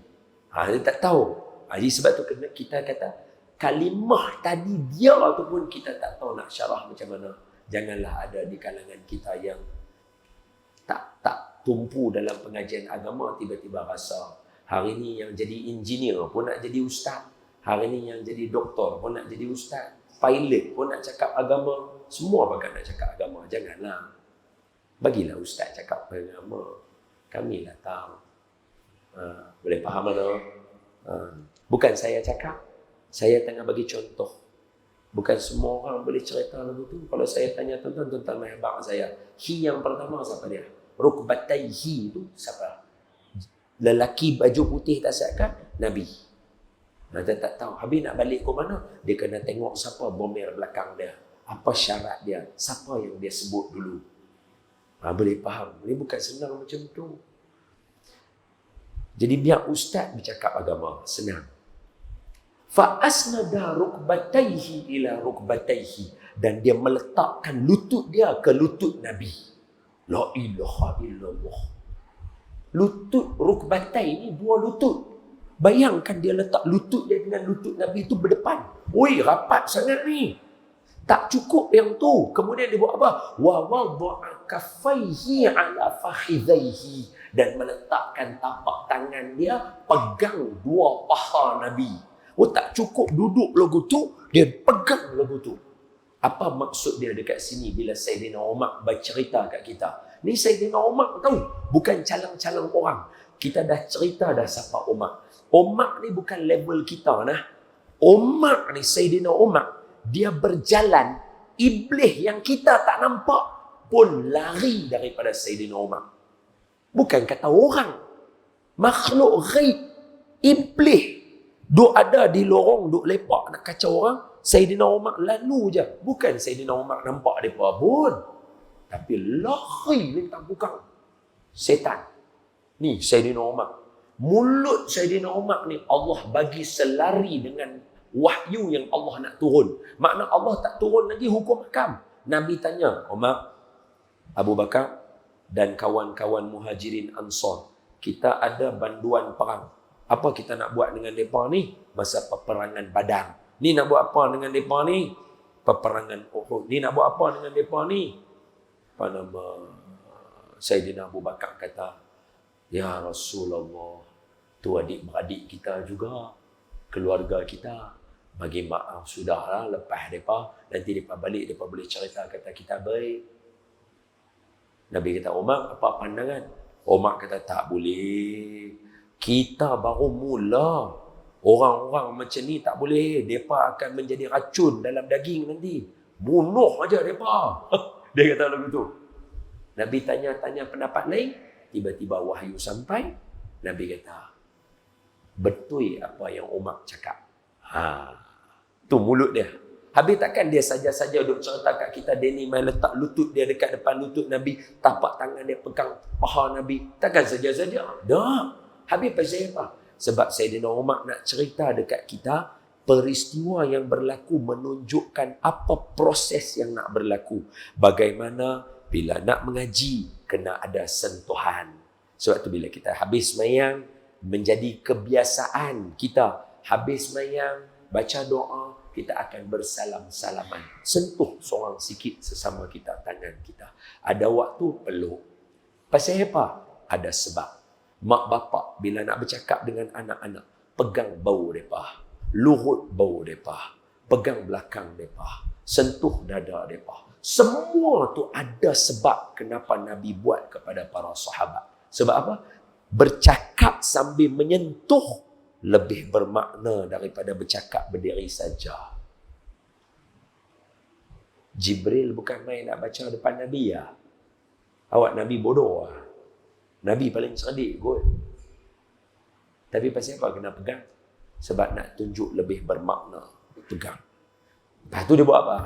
Dia tak tahu. Jadi sebab tu kita kata kalimah tadi dia tu pun kita tak tahu nak syarah macam mana. Janganlah ada di kalangan kita yang tak tumpu dalam pengajian agama tiba-tiba rasa hari ni yang jadi engineer pun nak jadi ustaz, hari ni yang jadi doktor pun nak jadi ustaz, pilot pun nak cakap agama, semua bakal nak cakap agama. Janganlah. Bagilah ustaz cakap agama. Kamilah tahu. Boleh faham mana? Bukan saya cakap, saya tengah bagi contoh. Bukan semua orang boleh cerita lagu tu. Kalau saya tanya tuan-tuan mai abang saya, hi yang pertama siapa dia? Rukbataihi itu siapa? Lelaki baju putih tak siapkan? Nabi. Dia tak tahu. Habis nak balik ke mana? Dia kena tengok siapa bomber belakang dia. Apa syarat dia? Siapa yang dia sebut dulu? Boleh faham. Ini bukan senang macam tu. Jadi biar ustaz bercakap agama. Senang. Fa'asnada rukbataihi ila rukbataihi. Dan dia meletakkan lutut dia ke lutut Nabi. La ilaha illallah. Lutut rukbatai ni 2 lutut. Bayangkan dia letak lutut dia dengan lutut Nabi itu berdepan. Oi, rapat sangat ni. Tak cukup yang tu. Kemudian dia buat apa? Wa wada'a kaffaihi ala fakhidhaihi. Dan meletakkan tapak tangan dia pegang 2 paha Nabi. Tak cukup duduk lagu tu, dia pegang lagu tu. Apa maksud dia dekat sini bila Sayyidina Umar bercerita kat kita? Ni Sayyidina Umar tahu, bukan calang-calang orang. Kita dah cerita dah siapa Umar. Umar ni bukan level kita nah. Umar ni, Sayyidina Umar, dia berjalan, iblis yang kita tak nampak pun lari daripada Sayyidina Umar. Bukan kata orang, makhluk ghaib, iblis duk ada di lorong, duk lepak nak kacau orang. Sayyidina Umar lalu je. Bukan Sayyidina Umar nampak mereka pun, tapi lari lintang bukang setan. Ni Sayyidina Umar. Mulut Sayyidina Umar ni Allah bagi selari dengan wahyu yang Allah nak turun. Makna Allah tak turun lagi hukum hakam. Nabi tanya Umar, Abu Bakar dan kawan-kawan Muhajirin Ansar, kita ada banduan perang. Apa kita nak buat dengan mereka ni? Masa peperangan Badar. Ni nak buat apa dengan mereka ni? Peperangan Uhud. Ni nak buat apa dengan mereka ni? Apa nama? Sayyidina Abu Bakar kata, ya Rasulullah, tu adik-beradik kita juga, keluarga kita. Bagi maaf, sudahlah, lepas mereka. Nanti mereka balik, mereka boleh cerita kata kita baik. Nabi kata, Umar, apa pandangan? Umar kata, tak boleh. Kita baru mula. Orang-orang macam ni tak boleh. Mereka akan menjadi racun dalam daging nanti. Bunuh aja mereka. Dia kata lagu tu. Nabi tanya-tanya pendapat lain. Tiba-tiba wahyu sampai. Nabi kata, betul apa yang Umar cakap. Tu mulut dia. Habis takkan dia saja-saja duk cerita kat kita, dia ni main letak lutut dia dekat depan lutut Nabi, tapak tangan dia pegang paha Nabi. Takkan saja-saja. Dah. Habis pasal apa? Sebab Sayyidina Umar nak cerita dekat kita peristiwa yang berlaku, menunjukkan apa proses yang nak berlaku. Bagaimana bila nak mengaji, kena ada sentuhan. Sebab tu bila kita habis sembahyang, menjadi kebiasaan kita. Habis sembahyang, baca doa, kita akan bersalam-salaman. Sentuh seorang sikit sesama kita, tangan kita. Ada waktu peluk. Pasal apa? Ada sebab. Mak bapak bila nak bercakap dengan anak-anak, pegang bau mereka, luhut bau mereka, pegang belakang mereka, sentuh dada mereka. Semua tu ada sebab kenapa Nabi buat kepada para sahabat. Sebab apa? Bercakap sambil menyentuh lebih bermakna daripada bercakap berdiri saja. Jibril bukan main nak baca depan Nabi ya. Awak Nabi bodoh lah. Nabi paling cerdik kot. Tapi pasal apa kena pegang? Sebab nak tunjuk lebih bermakna. Pegang. Lepas tu dia buat apa?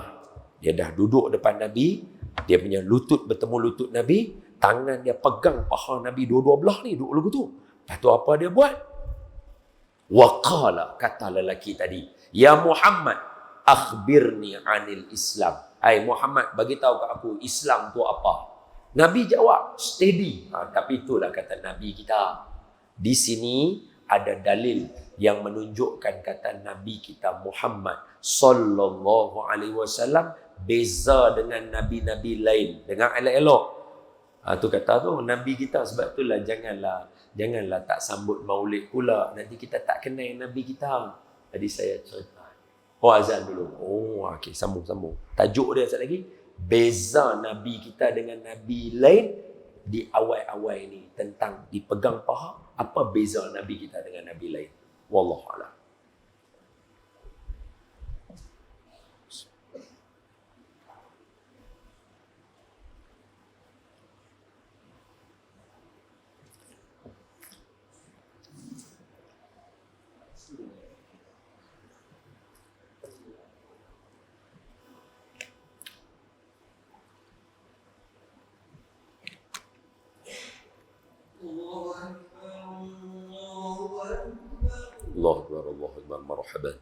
Dia dah duduk depan Nabi, dia punya lutut bertemu lutut Nabi, tangan dia pegang paha Nabi dua-dua belah ni, duduk lagu tu. Lepas tu apa dia buat? Waqala, kata lelaki tadi, ya Muhammad, akhbirni anil Islam. Hai Muhammad, bagi tahu kat aku Islam tu apa? Nabi jawab steady. Tapi itulah kata Nabi kita. Di sini ada dalil yang menunjukkan kata Nabi kita Muhammad sallallahu alaihi wasallam beza dengan nabi-nabi lain. Dengan elok-elok. Tu kata tu Nabi kita, sebab itulah janganlah tak sambut maulid pula. Nanti kita tak kenal Nabi kita. Tadi saya cerita. Azan dulu. Okey, sambung. Tajuk dia sekali lagi. Beza Nabi kita dengan Nabi lain di awal-awal ini. Tentang dipegang paha. Apa beza Nabi kita dengan Nabi lain? Wallahualam. Allah Akbar, marhaban.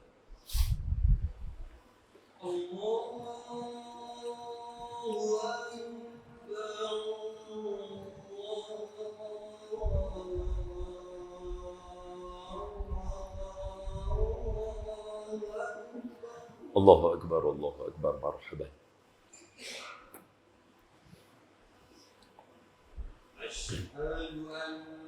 Allahu Akbar, marhaban. Asyhadu an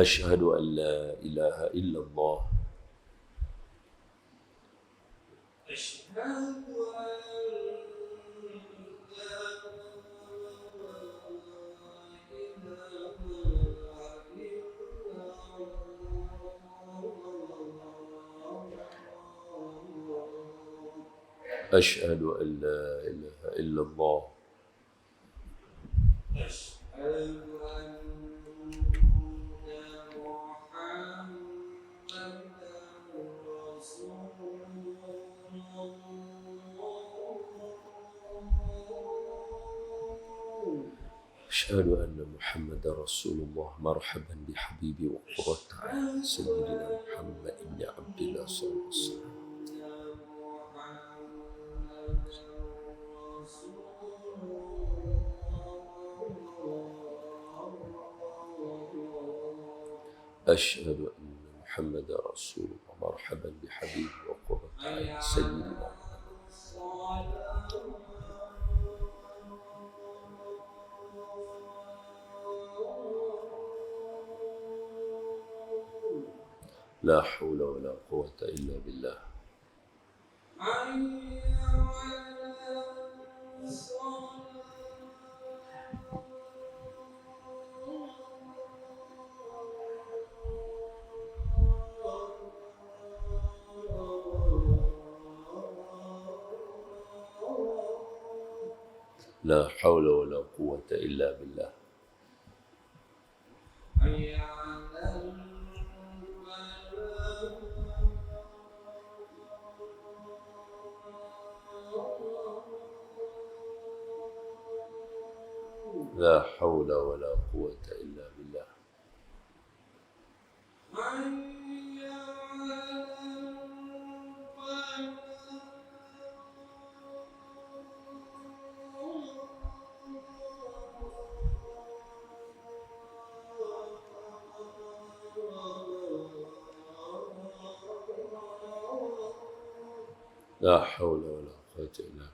أشهد أن لا إله إلا الله. أشهد أن أشهد أن لا إله إلا الله أشهد أن أشهد أن محمد رسول الله مرحبا بحبيبي وقرة عين سيدنا محمد بن عبد الله صلى الله عليه وسلم أشهد أن محمد رسول الله مرحبا بحبيبي وقرة عين سيدنا لا حول ولا قوة إلا بالله لا حول ولا قوة إلا بالله لا حول ولا قوة إلا بالله لا حول ولا قوة إلا بالله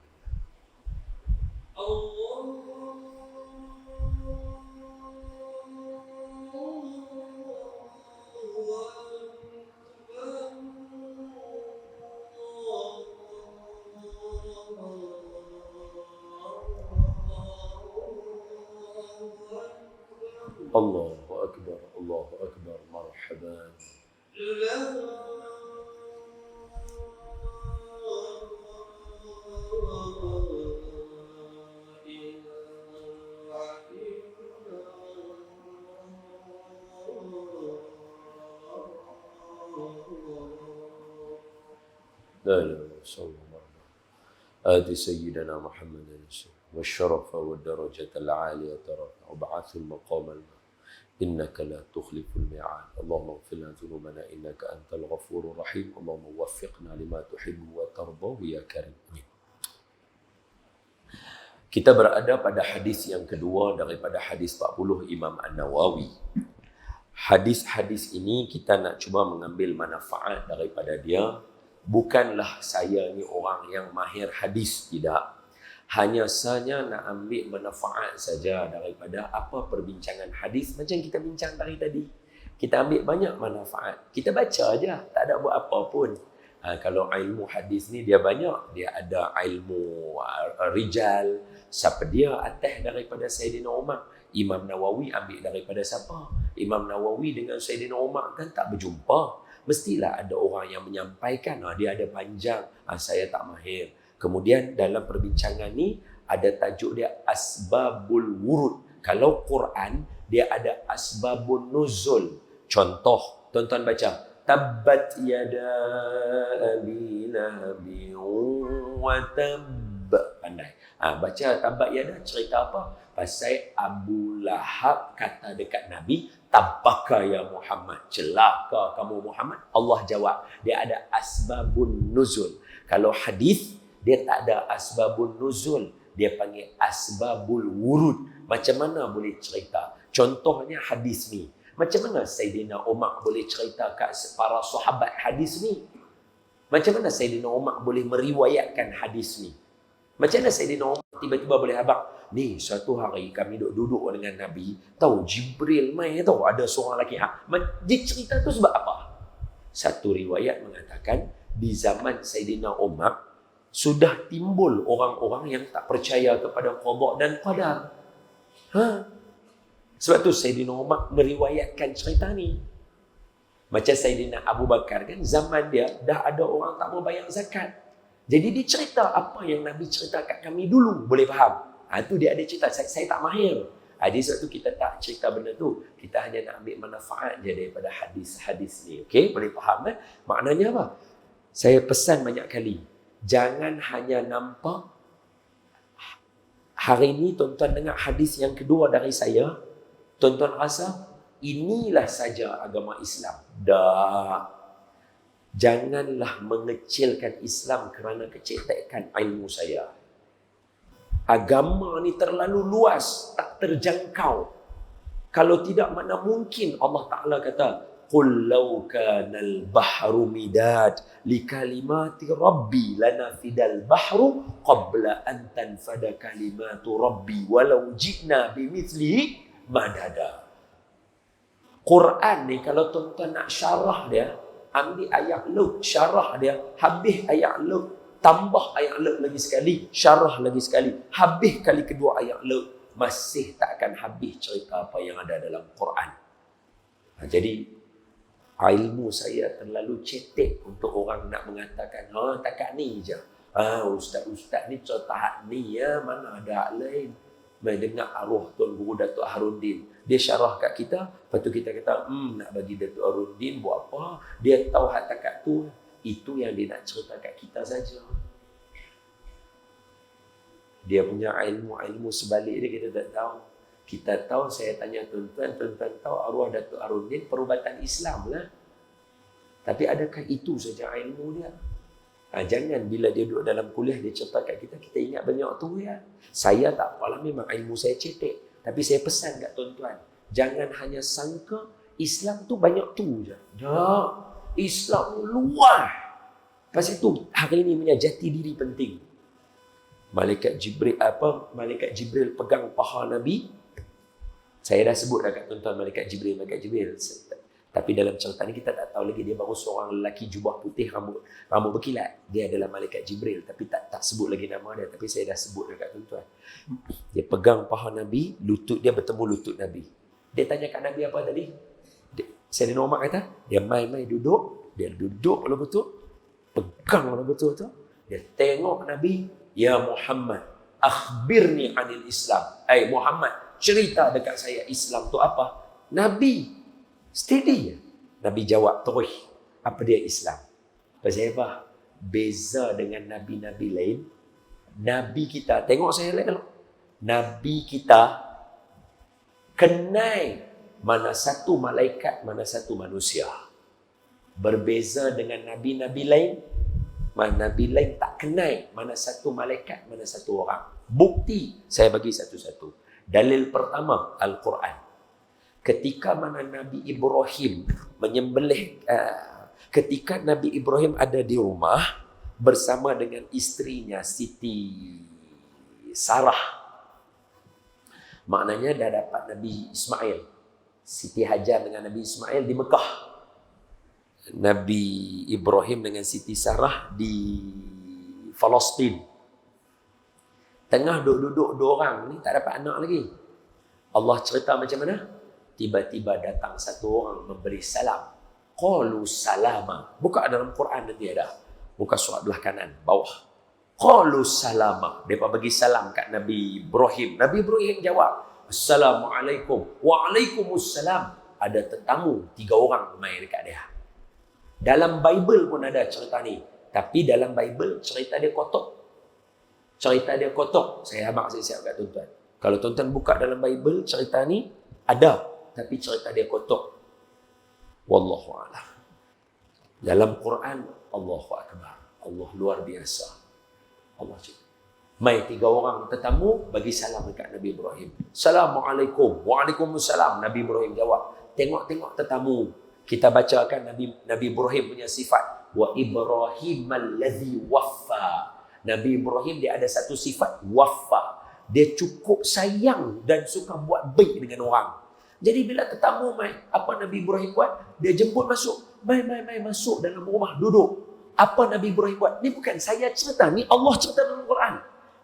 الله أكبر الله أكبر مرحبا لا إله إلا الله آت سيدنا محمد والشرف والدرجة العالية رفع وبعث المقام المحمود إنك لا تخلف الميعاد اللهم اغفر لنا ذنوبنا إنك أنت الغفور الرحيم اللهم وفقنا لما تحب وترضى يا كريم آمين. Kita berada pada hadis yang kedua daripada hadis 40 Imam An-Nawawi. Hadis-hadis ini kita nak cuba mengambil manfaat daripada dia. Bukanlah saya ni orang yang mahir hadis, tidak. Hanya saja nak ambil manfaat saja daripada apa perbincangan hadis macam kita bincang tadi. Kita ambil banyak manfaat. Kita baca aja, tak ada buat apa pun. Kalau ilmu hadis ni dia banyak. Dia ada ilmu rijal. Siapa dia atas daripada Sayyidina Umar. Imam Nawawi ambil daripada siapa? Imam Nawawi dengan Sayyidina Umar kan tak berjumpa. Mestilah ada orang yang menyampaikan. Dia ada panjang. Saya tak mahir. Kemudian dalam perbincangan ni ada tajuk dia asbabul wurud. Kalau Quran dia ada asbabun nuzul. Contoh, tuan-tuan baca tabbat yada abi lahabin wa tabb. Pandai. Baca tabbat yada, cerita apa? Pasal Abu Lahab kata dekat Nabi, tabbaka ya Muhammad, celaka kamu Muhammad. Allah jawab, dia ada asbabun nuzul. Kalau hadis dia tak ada asbabun nuzul, dia panggil asbabul wurud. Macam mana boleh cerita? Contohnya hadis ni. Macam mana Sayyidina Umar boleh cerita kat para sahabat hadis ni? Macam mana Sayyidina Umar boleh meriwayatkan hadis ni? Macam mana Sayyidina Umar tiba-tiba boleh habaq? Ni satu hari kami duduk dengan Nabi, tahu Jibril main tahu ada seorang lelaki. Dia cerita tu sebab apa? Satu riwayat mengatakan di zaman Sayyidina Umar sudah timbul orang-orang yang tak percaya kepada qada dan qadar. Sebab tu Sayyidina Umar meriwayatkan cerita ni. Macam Sayyidina Abu Bakar kan, zaman dia dah ada orang tak mau bayar zakat. Jadi dia cerita apa yang Nabi cerita kat kami dulu. Boleh faham? Itu dia ada cerita. Saya tak mahir. Jadi sebab tu kita tak cerita benda tu. Kita hanya nak ambil manfaat je daripada hadis-hadis ni. Okey? Boleh faham? Maknanya apa? Saya pesan banyak kali. Jangan hanya nampak hari ni tuan-tuan dengar hadis yang kedua dari saya. Tuan-tuan rasa inilah saja agama Islam. Dah. Janganlah mengecilkan Islam kerana kecetekan ilmu saya. Agama ni terlalu luas, tak terjangkau. Kalau tidak, mana mungkin Allah Ta'ala kata, قُلْ لَوْ كَانَ الْبَحْرُ مِدَادٌ لِكَلِمَاتِ رَبِّي لَنَفِدَ الْبَحْرُ قَبْلَ أَنْ تَنْفَدَ كَلِمَاتُ رَبِّي وَلَوْ جِئْنَا بِمِثْلِهِ مَدَدًا. Quran ni kalau tuan-tuan nak syarah dia, ambil ayat Lut, syarah dia, habis ayat Lut, tambah ayat Lut lagi sekali, syarah lagi sekali, habis kali kedua ayat Lut, masih tak akan habis cerita apa yang ada dalam Quran. Jadi ilmu saya terlalu cetek untuk orang nak mengatakan takat ni je. Ustaz-ustaz ni cerita hak ni ya, mana ada hak lain. Mai dengar arwah Tuan Guru Datuk Harudin. Dia syarah kat kita, lepas tu kita kata, nak bagi Datuk Harudin buat apa? Dia tahu hak takat tu. Itu yang dia nak cerita kat kita saja. Dia punya ilmu-ilmu sebalik dia kita tak tahu. Kita tahu, saya tanya tuan-tuan tahu arwah Datuk Harudin perubatan Islam lah. Tapi adakah itu saja ilmu dia? Jangan bila dia duduk dalam kuliah dia cerita kat kita, kita ingat banyak tu ya. Saya tak apalah, memang ilmu saya cetek. Tapi saya pesan kat tuan-tuan, jangan hanya sangka Islam tu banyak tu je. Tak. Islam luas. Pasal itu hari ini punya jati diri penting. Malaikat Jibril pegang paha Nabi. Saya dah sebut dah kat tuan-tuan Malaikat Jibril. Tapi dalam cerita ni kita tak tahu lagi dia baru seorang lelaki jubah putih rambut berkilat. Dia adalah Malaikat Jibril, tapi tak sebut lagi nama dia, tapi saya dah sebut dekat tuan-tuan. Dia pegang paha Nabi, lutut dia bertemu lutut Nabi. Dia tanya kat Nabi apa tadi? Sayyidina Umar kata, dia mai duduk, dia duduk kalau betul, pegang kalau betul tu. Dia tengok Nabi, ya Muhammad, akhbirni anil Islam. Muhammad, cerita dekat saya Islam tu apa? Nabi steady je. Nabi jawab terus, apa dia Islam? Pasal apa? Beza dengan Nabi-Nabi lain. Nabi kita, tengok saya lain. Nabi kita kenal mana satu malaikat, mana satu manusia. Berbeza dengan Nabi-Nabi lain. Nabi lain tak kenal mana satu malaikat, mana satu orang. Bukti, saya bagi satu-satu. Dalil pertama, Al-Quran. Ketika mana Nabi Ibrahim menyembelih, ketika Nabi Ibrahim ada di rumah bersama dengan istrinya Siti Sarah, maknanya dah dapat Nabi Ismail, Siti Hajar dengan Nabi Ismail di Mekah, Nabi Ibrahim dengan Siti Sarah di Palestin. Tengah duduk-duduk dua orang ni tak dapat anak lagi. Allah cerita macam mana? Tiba-tiba datang satu orang memberi salam. Qalu salama. Buka dalam Quran nanti ada. Buka surat belah kanan, bawah. Qalu salama. Mereka bagi salam kat Nabi Ibrahim. Nabi Ibrahim jawab, Assalamualaikum. Waalaikumsalam. Ada tetamu 3 orang main dekat dia. Dalam Bible pun ada cerita ni. Tapi dalam Bible cerita dia kotor. Cerita dia kotor. Saya siap kat tuan-tuan. Kalau tuan-tuan buka dalam Bible cerita ni ada. Tapi cerita dia kotor. Wallahu a'lam. Dalam Quran, Allahu Akbar. Allah luar biasa. Allah cakap. Mai 3 orang tetamu bagi salam dekat Nabi Ibrahim. Assalamualaikum. Waalaikumsalam. Nabi Ibrahim jawab. Tengok-tengok tetamu. Kita bacakan Nabi Ibrahim punya sifat. Wa Ibrahim alladhi waffa. Nabi Ibrahim dia ada satu sifat waffa. Dia cukup sayang dan suka buat baik dengan orang. Jadi bila tetamu mai, apa Nabi Ibrahim buat? Dia jemput masuk. Mai masuk dalam rumah, duduk. Apa Nabi Ibrahim buat? Ni bukan saya cerita, ni Allah cerita dalam Quran.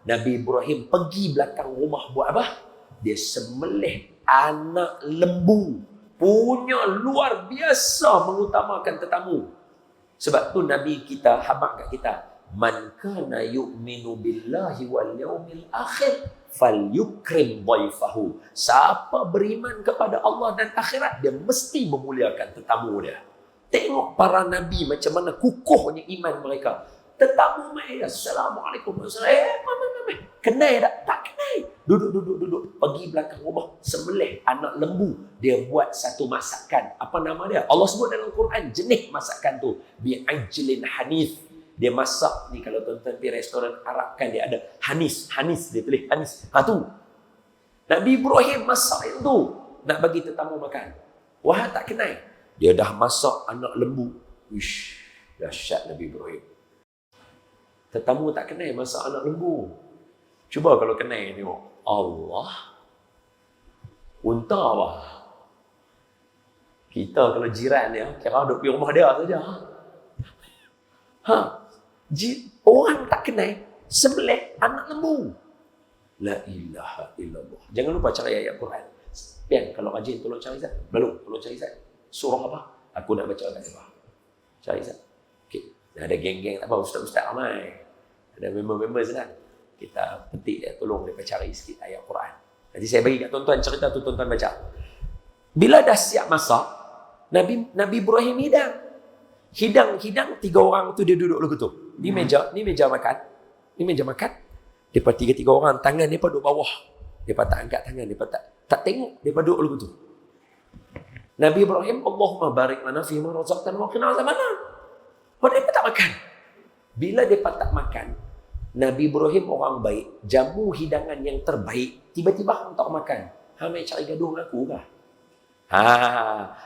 Nabi Ibrahim pergi belakang rumah buat apa? Dia sembelih anak lembu. Punya luar biasa mengutamakan tetamu. Sebab tu Nabi kita habaq kat kita. man kana yu'minu billahi wal yaumil akhir falyukrim dhaifahu. Siapa beriman kepada Allah dan akhirat, dia mesti memuliakan tetamu dia. Tengok para nabi macam mana kukuhnya iman mereka. Tetamu mai, assalamualaikum. Mama. Kenal tak? Tak kenal. Duduk. Pergi belakang rumah, sembelih anak lembu. Dia buat satu masakan. Apa nama dia? Allah sebut dalam Quran jenis masakan tu. Bi'ajlin hanif. Dia masak ni, kalau tuan-tuan pergi restoran Arab kan dia ada hanis, dia tulis hanis. Tu. Nabi Ibrahim masak yang tu nak bagi tetamu makan. Wah, tak kenal. Dia dah masak anak lembu. Wish, dahsyat Nabi Ibrahim. Tetamu tak kenal masak anak lembu. Cuba kalau kenal tengok. Allah. Unta apa? Kita kalau jiran dia, kira duduk di rumah dia saja. Orang tak kenal sembelih anak lembu. La ilaha illallah. Jangan lupa cari ayat Quran. Pian, kalau rajin tolong cari Zat. Belum, tolong cari Zat. Surah apa? Aku nak baca kat depan. Cari Zat. Okey. Ada geng-geng tak apa, ustaz-ustaz ramai. Ada member-member senang. Kita petik dia, tolong dia cari sikit ayat Quran. Nanti saya bagi kat tuan-tuan cerita tu, tuan-tuan baca. Bila dah siap masak, Nabi Ibrahim hidang 3 orang tu dia duduk lagu tu. Ni meja makan. Depa 3 orang, tangan depa duduk bawah. Depa tak angkat tangan, depa tak tengok, depa duduk lagu tu. Nabi Ibrahim, Allahumma barik lana fi ma razaqtana wa qina azabana. Depa tak makan. Bila depa tak makan, Nabi Ibrahim orang baik, jamu hidangan yang terbaik, tiba-tiba hang tak makan. Hang mai cari gaduh dengan aku kah?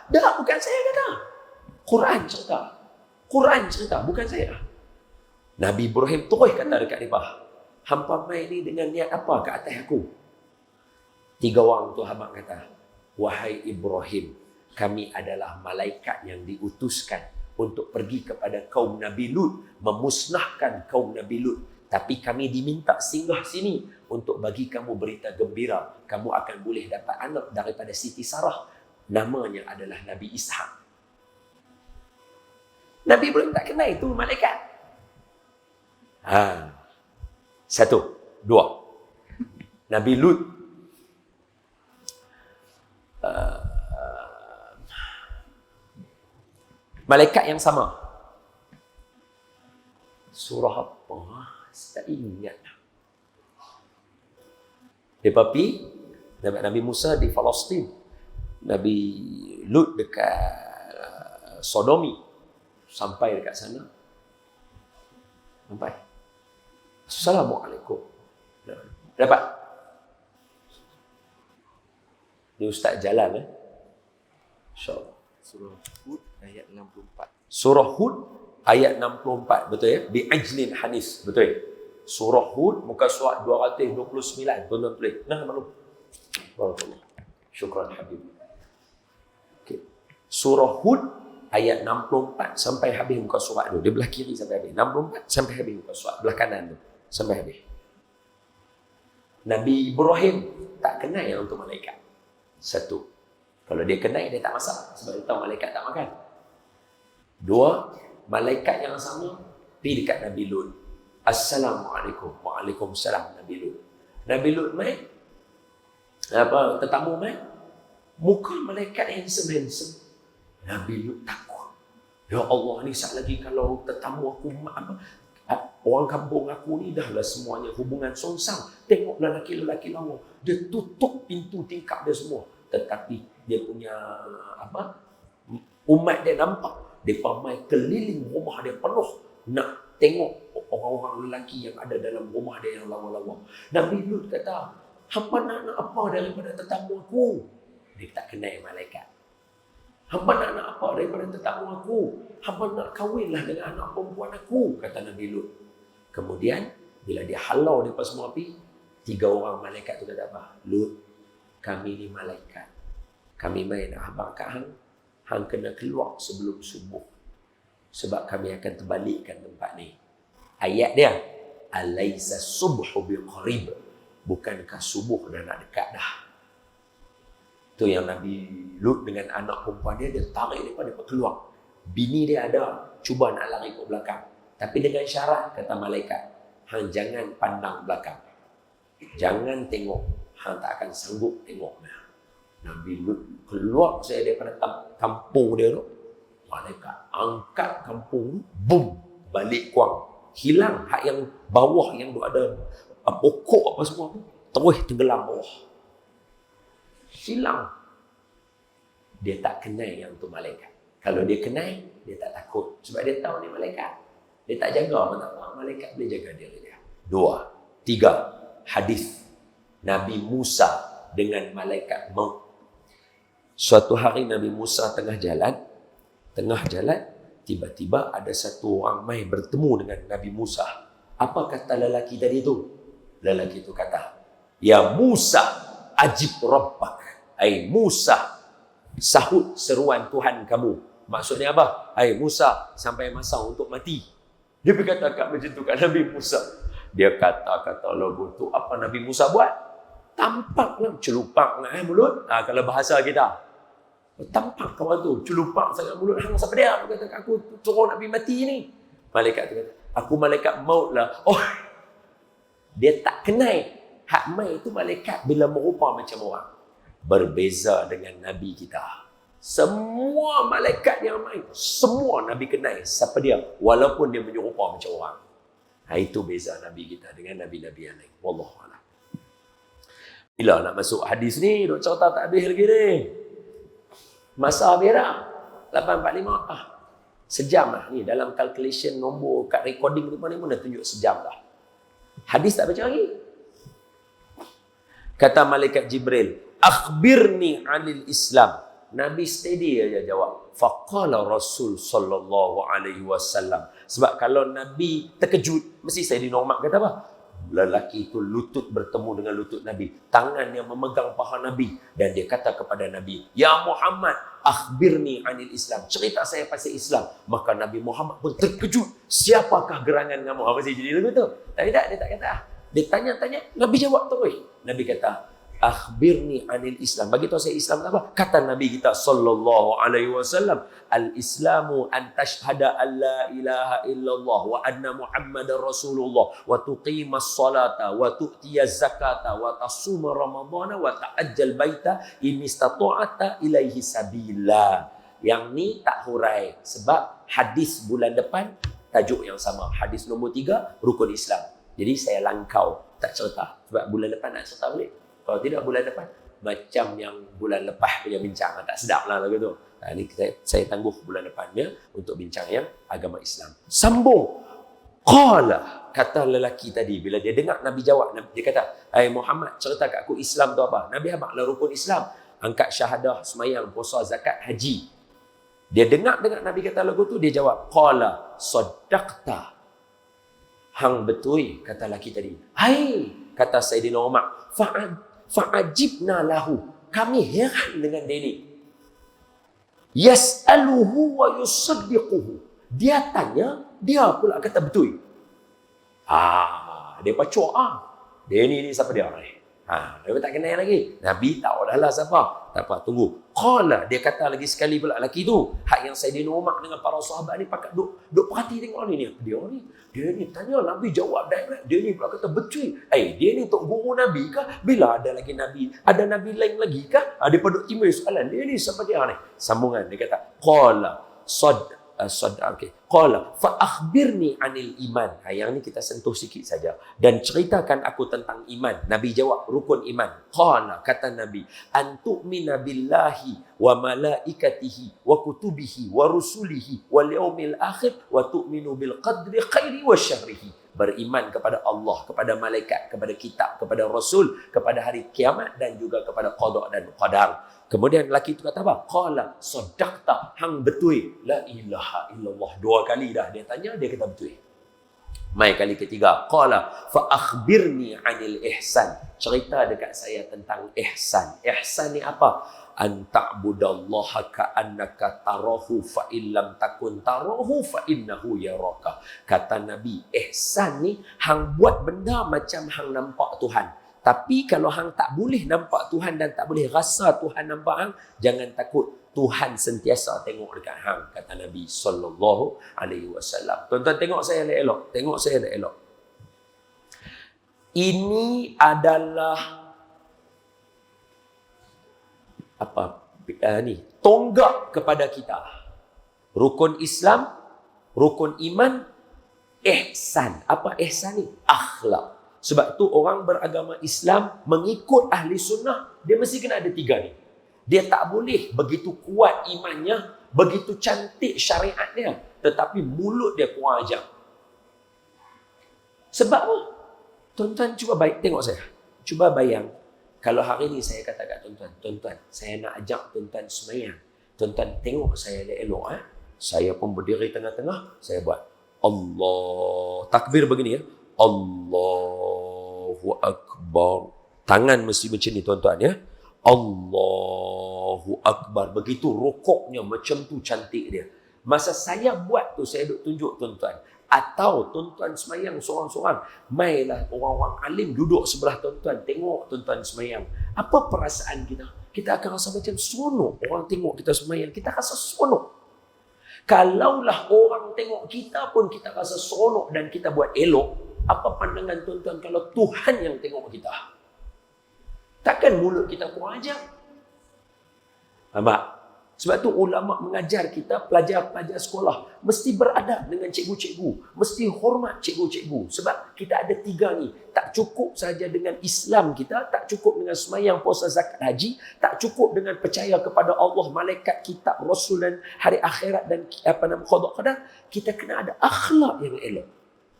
Dah bukan saya kata. Quran cerita, bukan saya. Nabi Ibrahim terus kata dekat mereka, hampa mai ni dengan niat apa ke atas aku? 3 orang tu hamba kata, wahai Ibrahim, kami adalah malaikat yang diutuskan untuk pergi kepada kaum Nabi Lut, memusnahkan kaum Nabi Lut. Tapi kami diminta singgah sini untuk bagi kamu berita gembira. Kamu akan boleh dapat anak daripada Siti Sarah. Namanya adalah Nabi Ishak. Nabi Ibrahim tak kenal itu malaikat. 1, 2. Nabi Lut. Malaikat yang sama. Surah apa? Saya tak ingat. Lepas pi, Nabi Musa di Palestin. Nabi Lut dekat Sodomi. Sampai dekat sana. Sampai. Assalamualaikum. Dapat? Ni ustaz jalan InsyaAllah. Surah Hud ayat 64. Surah Hud ayat 64, betul ya? Bi'ajlin hanis, betul ya? Surah Hud muka surat 229. Tuan-tuan tulis. Nah, maklum. Barakallah. Syukran Habib. Okey. Surah Hud ayat 64 sampai habis muka surat tu. Dia belah kiri sampai habis. 64 sampai habis muka surat. Belah kanan tu sampai habis. Nabi Ibrahim tak kenal yang untuk malaikat. 1. Kalau dia kenal, dia tak masak. Sebab dia tahu malaikat tak makan. 2. Malaikat yang sama pergi dekat Nabi Lut. Assalamualaikum. Waalaikumsalam Nabi Lut. Nabi Lut mai. Tetamu mai. Muka malaikat handsome. Nabi Lut takut. Ya Allah, ni sat lagi kalau tetamu aku orang kampung aku ni dah lah semuanya hubungan songsang. Tengoklah lelaki-lelaki lawa. Dia tutup pintu tingkap dia semua. Tetapi dia punya umat dia nampak. Dia pamai keliling rumah dia penuh nak tengok orang-orang lelaki yang ada dalam rumah dia yang lawa-lawa. Nabi Lut kata, hampa nak apa daripada tetamu aku? Dia tak kenal malaikat. Hampa nak apa daripada tetamu aku? Hampa nak kahwinlah dengan anak perempuan aku, kata Nabi Lut. Kemudian bila dia halau daripada semua api, 3 orang malaikat tu kata apa? Lut, kami ni malaikat. Kami main nak habang kat hang kena keluar sebelum subuh. Sebab kami akan terbalikkan tempat ni. Ayat dia, alaisa subhu biqarib. Bukankah subuh dah nak dekat dah? Tu yang Nabi Lut dengan anak perempuan dia tarik dia keluar. Bini dia ada, cuba nak lari ke belakang. Tapi dengan syarat, kata malaikat, hang jangan pandang belakang. Jangan tengok. Hang tak akan sanggup tengok. Nabi Lut keluar saya daripada kampung dia tu. Malaikat angkat kampung, boom, balik kuang. Hilang hak yang bawah yang tu ada pokok apa semua tu. Terus tenggelam bawah. Hilang. Dia tak kenal yang tu malaikat. Kalau dia kenal, dia tak takut. Sebab dia tahu ni malaikat. Dia tak jaga malaikat boleh jaga diri dia. 2, 3, hadis Nabi Musa dengan malaikat maut. Suatu hari Nabi Musa tengah jalan, tiba-tiba ada satu orang mai bertemu dengan Nabi Musa. Apa kata lelaki tadi tu? Lelaki tu kata, "Ya Musa, ajib rabbak." Ai Musa, sahut seruan Tuhan kamu. Maksudnya apa? Hai Musa, sampai masa untuk mati. Dia berkata macam tu kat Nabi Musa. Dia kata lagu tu apa Nabi Musa buat? Tampaklah celupak dengan mulut. Kalau bahasa kita. Tampak kawan tu, celupak sangat mulut. Hang siapa dia? Dia kata aku suruh Nabi mati ni. Malaikat tu kata, aku malaikat maut lah. Oh, dia tak kenal. Hak mai itu malaikat bila merupa macam orang. Berbeza dengan Nabi kita. Semua malaikat yang main, semua Nabi kenal siapa dia, walaupun dia menyerupa macam orang. Itu beza Nabi kita dengan Nabi-Nabi yang lain. Wallahualam. Bila nak masuk hadis ni, duk cerita tak habis lagi ni. Masa habis dah. 8.45. Sejam lah ni. Dalam calculation nombor kat recording ni pun dah tunjuk sejam dah. Hadis tak baca lagi. Kata malaikat Jibril, akhbirni anil Islam. Nabi steady aja jawab. Faqala Rasul sallallahu alaihi wasallam. Sebab kalau Nabi terkejut, mesti saya dinormak kata apa? Lelaki itu lutut bertemu dengan lutut Nabi. Tangannya memegang paha Nabi. Dan dia kata kepada Nabi, "Ya Muhammad, akhbirni anil Islam." Cerita saya pasal Islam. Maka Nabi Muhammad pun terkejut. Siapakah gerangan kamu? Apa sih jadi lagu tu? Tapi tak, dia tak kata. Dia tanya-tanya, Nabi jawab terus. Nabi kata, akhbirni anil Islam. Bagi tahu saya Islam apa? Kata Nabi kita sallallahu alaihi wasallam, al-Islamu an tashhada an la ilaha illallah wa anna Muhammadar Rasulullah wa tuqimas salata wa tu'tiyaz zakata wa tasuma ramadhana wa ta'ajjal baita in istata'ta ilaihi sabila. Yang ni tak hurai sebab hadis bulan depan tajuk yang sama. Hadis nombor 3 rukun Islam. Jadi saya langkau tak cerita sebab bulan depan nak cerita balik. Kalau tidak bulan depan, macam yang bulan lepas punya bincang. Tak sedap lah lagu tu. Ini saya tangguh bulan depannya untuk bincang yang agama Islam. Sambung. Qala, kata lelaki tadi. Bila dia dengar Nabi jawab, dia kata, hai Muhammad, cerita kat aku Islam tu apa? Nabi abang lah rukun Islam. Angkat syahadah, semayang, puasa, zakat, haji. Dia dengar Nabi kata lagu tu, dia jawab, Qala, saddaqta. Hang betul, kata lelaki tadi. Hai, kata Sayyidina Umar, fa'ajibna lahu. Kami heran dengan dia ni. Yas'aluhu wa yusaddiquhu. Dia tanya, dia pula kata betul. Dia pacuk Dia ni siapa dia ni? Dia tak kenal lagi. Nabi tahu dah lah siapa. Tak apa, tunggu. Qala, dia kata lagi sekali pula lelaki tu. Hak yang Sayyidina Umar dengan para sahabat ni pakat duk perhati tengok ni. Dia ni tanya Nabi jawab direct. Dia ni pula kata betul. Dia ni tok guru Nabi kah? Bila ada lagi Nabi? Ada Nabi lain lagi kah? Dia paduk timbul soalan. Dia ni siapa dia ni? Sambungan dia kata qala Qala fa akhbirni anil iman. Yang ni kita sentuh sikit saja dan ceritakan aku tentang iman. Nabi jawab rukun iman. Qala, kata Nabi, an tu'mina billahi wa malaikatihi wa kutubihi wa rusulihi wal yaumil akhir wa tu'minu bil qadri khairi wa syarrihi. Beriman kepada Allah, kepada malaikat, kepada kitab, kepada rasul, kepada hari kiamat dan juga kepada qada dan qadar. Kemudian lelaki itu kata apa? Qala saddaqta, hang betul. La ilaha illallah. 2 kali dah dia tanya, dia kata betul. Mai kali ketiga, qala fa akhbirni anil ihsan. Cerita dekat saya tentang ihsan. Ihsan ni apa? An ta'budallaha ka'annaka tarahu fa illam takun tarahu fa innahu yaraka. Kata Nabi, ihsan ni hang buat benda macam hang nampak Tuhan. Tapi kalau hang tak boleh nampak Tuhan dan tak boleh rasa Tuhan nampak hang, jangan takut. Tuhan sentiasa tengok dekat hang, kata Nabi sallallahu alaihi wasallam. Tuan-tuan tengok saya elok-elok. Tengok saya elok-elok. Ini adalah tonggak kepada kita. Rukun Islam, rukun iman, ihsan. Apa ihsan ni? Akhlak. Sebab tu orang beragama Islam mengikut ahli sunnah, dia mesti kena ada 3 ni. Dia tak boleh begitu kuat imannya, begitu cantik syariat dia, tetapi mulut dia kurang ajar. Sebab apa? Tuan-tuan cuba tengok saya. Cuba bayang, kalau hari ni saya kata kat tuan-tuan, saya nak ajak tuan-tuan semayang. Tuan-tuan tengok saya elok-elok. Saya pun berdiri tengah-tengah, saya buat Allah. Takbir begini ya. Allahu Akbar. Tangan mesti macam ni tuan-tuan ya. Allahu Akbar. Begitu rukuknya macam tu cantik dia. Masa saya buat tu, saya duk tunjuk tuan-tuan. Atau tuan-tuan semayang seorang-seorang. Mailah orang-orang alim duduk sebelah tuan-tuan. Tengok tuan-tuan semayang. Apa perasaan kita? Kita akan rasa macam seronok. Orang tengok kita semayang, kita rasa seronok. Kalaulah orang tengok kita pun kita rasa seronok dan kita buat elok, apa pandangan tuan-tuan kalau Tuhan yang tengok kita? Takkan mulut kita kurang ajar? Nampak? Sebab tu ulama mengajar kita, pelajar-pelajar sekolah, mesti beradab dengan cikgu-cikgu. Mesti hormat cikgu-cikgu. Sebab kita ada 3 ni. Tak cukup saja dengan Islam kita, tak cukup dengan semayang, puasa, zakat, haji, tak cukup dengan percaya kepada Allah, malaikat, kitab, Rasul dan hari akhirat dan qada qadar. Kita kena ada akhlak yang elok.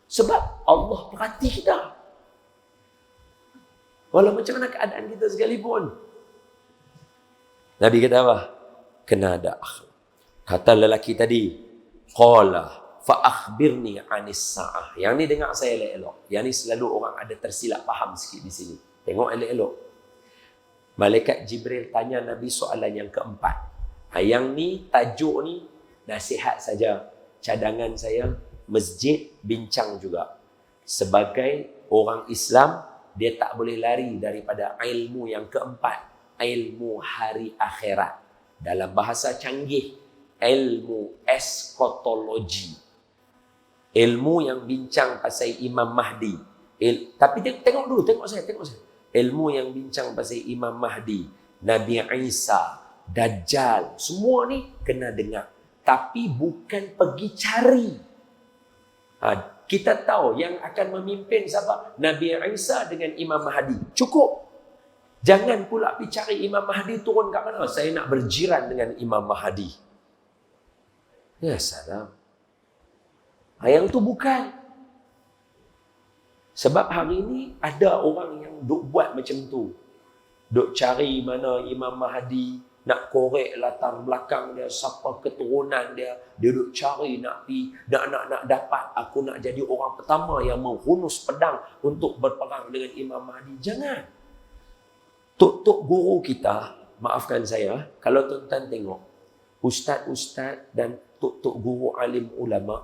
Sebab Allah perhati kita. Walau macam mana keadaan kita sekalipun. Nabi kata apa? Kena ada akhlak. Kata lelaki tadi, qala fa akhbirni anis sa'ah. Yang ni dengar saya elok-elok. Yang ni selalu orang ada tersilap faham sikit di sini. Tengok elok-elok. Malaikat Jibril tanya Nabi soalan yang keempat. Yang ni, tajuk ni, nasihat saja. Cadangan saya, masjid bincang juga. Sebagai orang Islam, dia tak boleh lari daripada ilmu yang keempat. Ilmu hari akhirat. Dalam bahasa canggih, ilmu eskatologi. Ilmu yang bincang pasal Imam Mahdi. Tapi tengok dulu, tengok saya. Ilmu yang bincang pasal Imam Mahdi, Nabi Isa, Dajjal, semua ni kena dengar. Tapi bukan pergi cari. Kita tahu yang akan memimpin siapa? Nabi Isa dengan Imam Mahdi. Cukup. Jangan pula pergi cari Imam Mahdi turun kat mana. Saya nak berjiran dengan Imam Mahdi. Ya salam. Yang tu bukan. Sebab hari ini ada orang yang duk buat macam tu. Duk cari mana Imam Mahdi, nak korek latar belakang dia, siapa keturunan dia. Dia duk cari nak pergi, nak dapat, aku nak jadi orang pertama yang menghunus pedang untuk berperang dengan Imam Mahdi. Jangan. Tok-tok guru kita, maafkan saya, kalau tuan-tuan tengok, ustaz-ustaz dan tok-tok guru alim ulama,